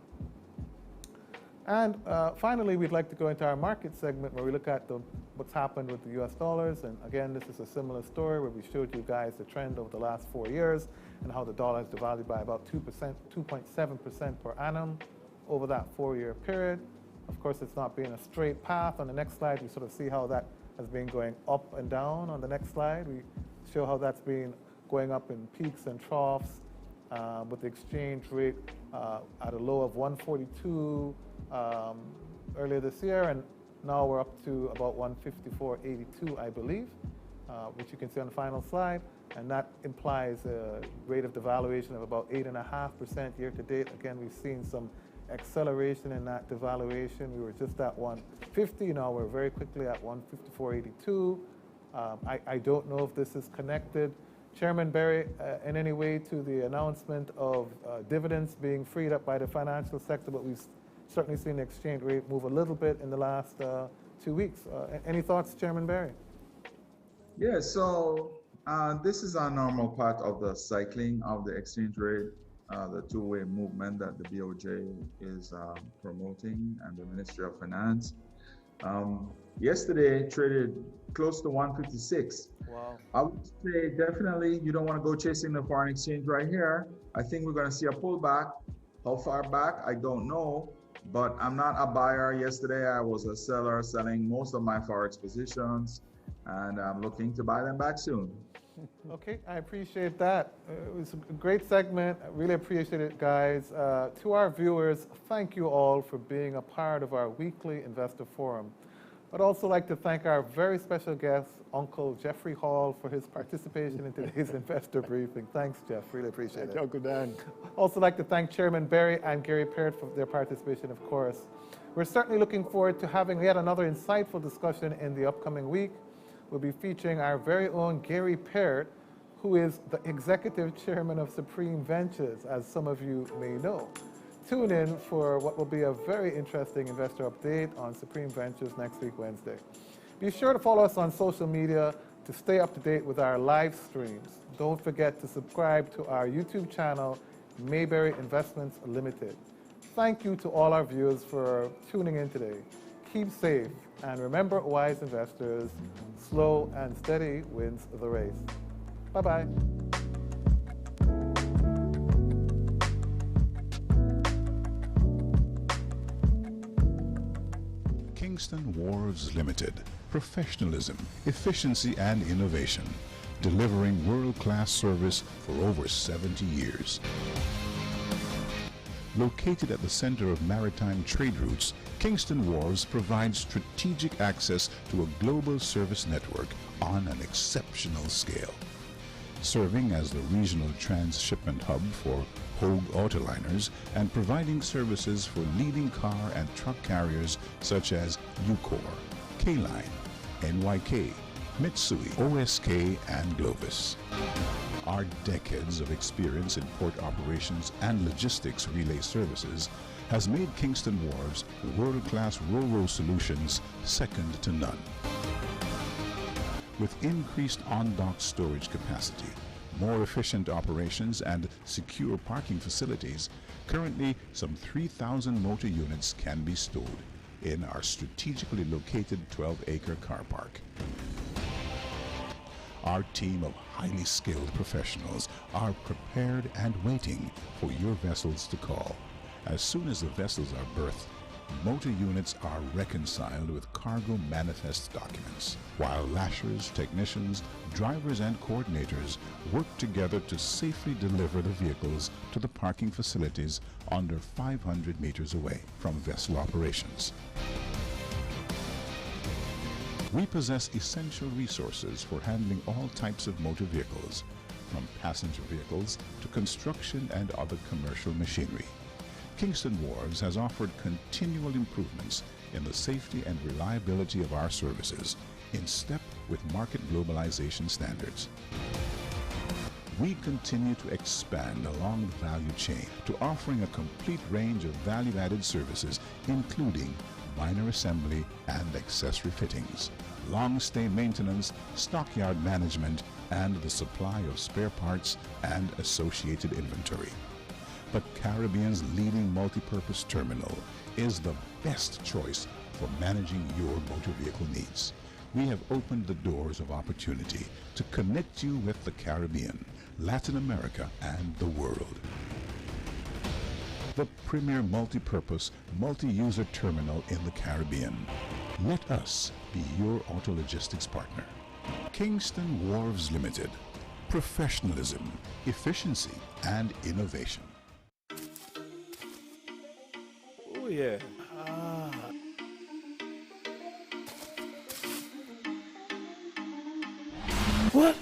[SPEAKER 1] And finally, we'd like to go into our market segment where we look at what's happened with the US dollars. And again, this is a similar story where we showed you guys the trend over the last 4 years and how the dollar has devalued by about 2.7% per annum over that 4-year period. Of course, it's not been a straight path. On the next slide, we sort of see how that has been going up and down. On the next slide, we show how that's been going up in peaks and troughs with the exchange rate at a low of 142 earlier this year, and now we're up to about 154.82, I believe, which you can see on the final slide, and that implies a rate of devaluation of about 8.5% year to date. Again, we've seen some acceleration in that devaluation. We were just at 150, now we're very quickly at 154.82. I don't know if this is connected, Chairman Berry, in any way to the announcement of dividends being freed up by the financial sector, but we've certainly seen the exchange rate move a little bit in the last 2 weeks. Any thoughts, Chairman Berry?
[SPEAKER 4] Yeah, so this is a normal part of the cycling of the exchange rate, the two-way movement that the BOJ is promoting and the Ministry of Finance. yesterday traded close to 156.
[SPEAKER 1] Wow.
[SPEAKER 4] I would say definitely you don't want to go chasing the foreign exchange right here. I think we're going to see a pullback. How far back? I don't know, but I'm not a buyer. Yesterday I was a seller selling most of my Forex positions, and I'm looking to buy them back soon.
[SPEAKER 1] Okay, I appreciate that. It was a great segment. I really appreciate it, guys. To our viewers, thank you all for being a part of our weekly investor forum. I'd also like to thank our very special guest, Uncle Jeffrey Hall, for his participation in today's investor briefing. Thanks, Jeff. Really appreciate
[SPEAKER 2] Thank
[SPEAKER 1] it.
[SPEAKER 2] you, Uncle Dan.
[SPEAKER 1] Also like to thank Chairman Berry and Gary Parrott for their participation, of course. We're certainly looking forward to having yet another insightful discussion in the upcoming week. We'll be featuring our very own Gary Parrott, who is the Executive Chairman of Supreme Ventures, as some of you may know. Tune in for what will be a very interesting investor update on Supreme Ventures next week, Wednesday. Be sure to follow us on social media to stay up to date with our live streams. Don't forget to subscribe to our YouTube channel, Mayberry Investments Limited. Thank you to all our viewers for tuning in today. Keep safe, and remember, wise investors, slow and steady wins the race. Bye-bye.
[SPEAKER 5] Kingston Wharves Limited. Professionalism, efficiency, and innovation. Delivering world-class service for over 70 years. Located at the center of maritime trade routes, Kingston Wharves provides strategic access to a global service network on an exceptional scale. Serving as the regional transshipment hub for Hogue Autoliners and providing services for leading car and truck carriers such as Ucor, K-Line, NYK, Mitsui, OSK, and Globus. Our decades of experience in port operations and logistics relay services has made Kingston Wharves world-class Ro-Ro solutions second to none. With increased on-dock storage capacity, more efficient operations, and secure parking facilities, currently some 3,000 motor units can be stored in our strategically located 12-acre car park. Our team of highly skilled professionals are prepared and waiting for your vessels to call. As soon as the vessels are berthed, motor units are reconciled with cargo manifest documents, while lashers, technicians, drivers, and coordinators work together to safely deliver the vehicles to the parking facilities under 500 meters away from vessel operations. We possess essential resources for handling all types of motor vehicles, from passenger vehicles to construction and other commercial machinery. Kingston Wharves has offered continual improvements in the safety and reliability of our services in step with market globalization standards. We continue to expand along the value chain to offering a complete range of value-added services, including minor assembly and accessory fittings, long-stay maintenance, stockyard management, and the supply of spare parts and associated inventory. But Caribbean's leading multi-purpose terminal is the best choice for managing your motor vehicle needs. We have opened the doors of opportunity to connect you with the Caribbean, Latin America, and the world. The premier multi-purpose, multi-user terminal in the Caribbean. Let us be your auto logistics partner. Kingston Wharves Limited. Professionalism, efficiency, and innovation.
[SPEAKER 6] Oh yeah. What?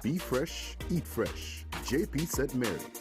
[SPEAKER 7] Be fresh, eat fresh. JP St. Mary's.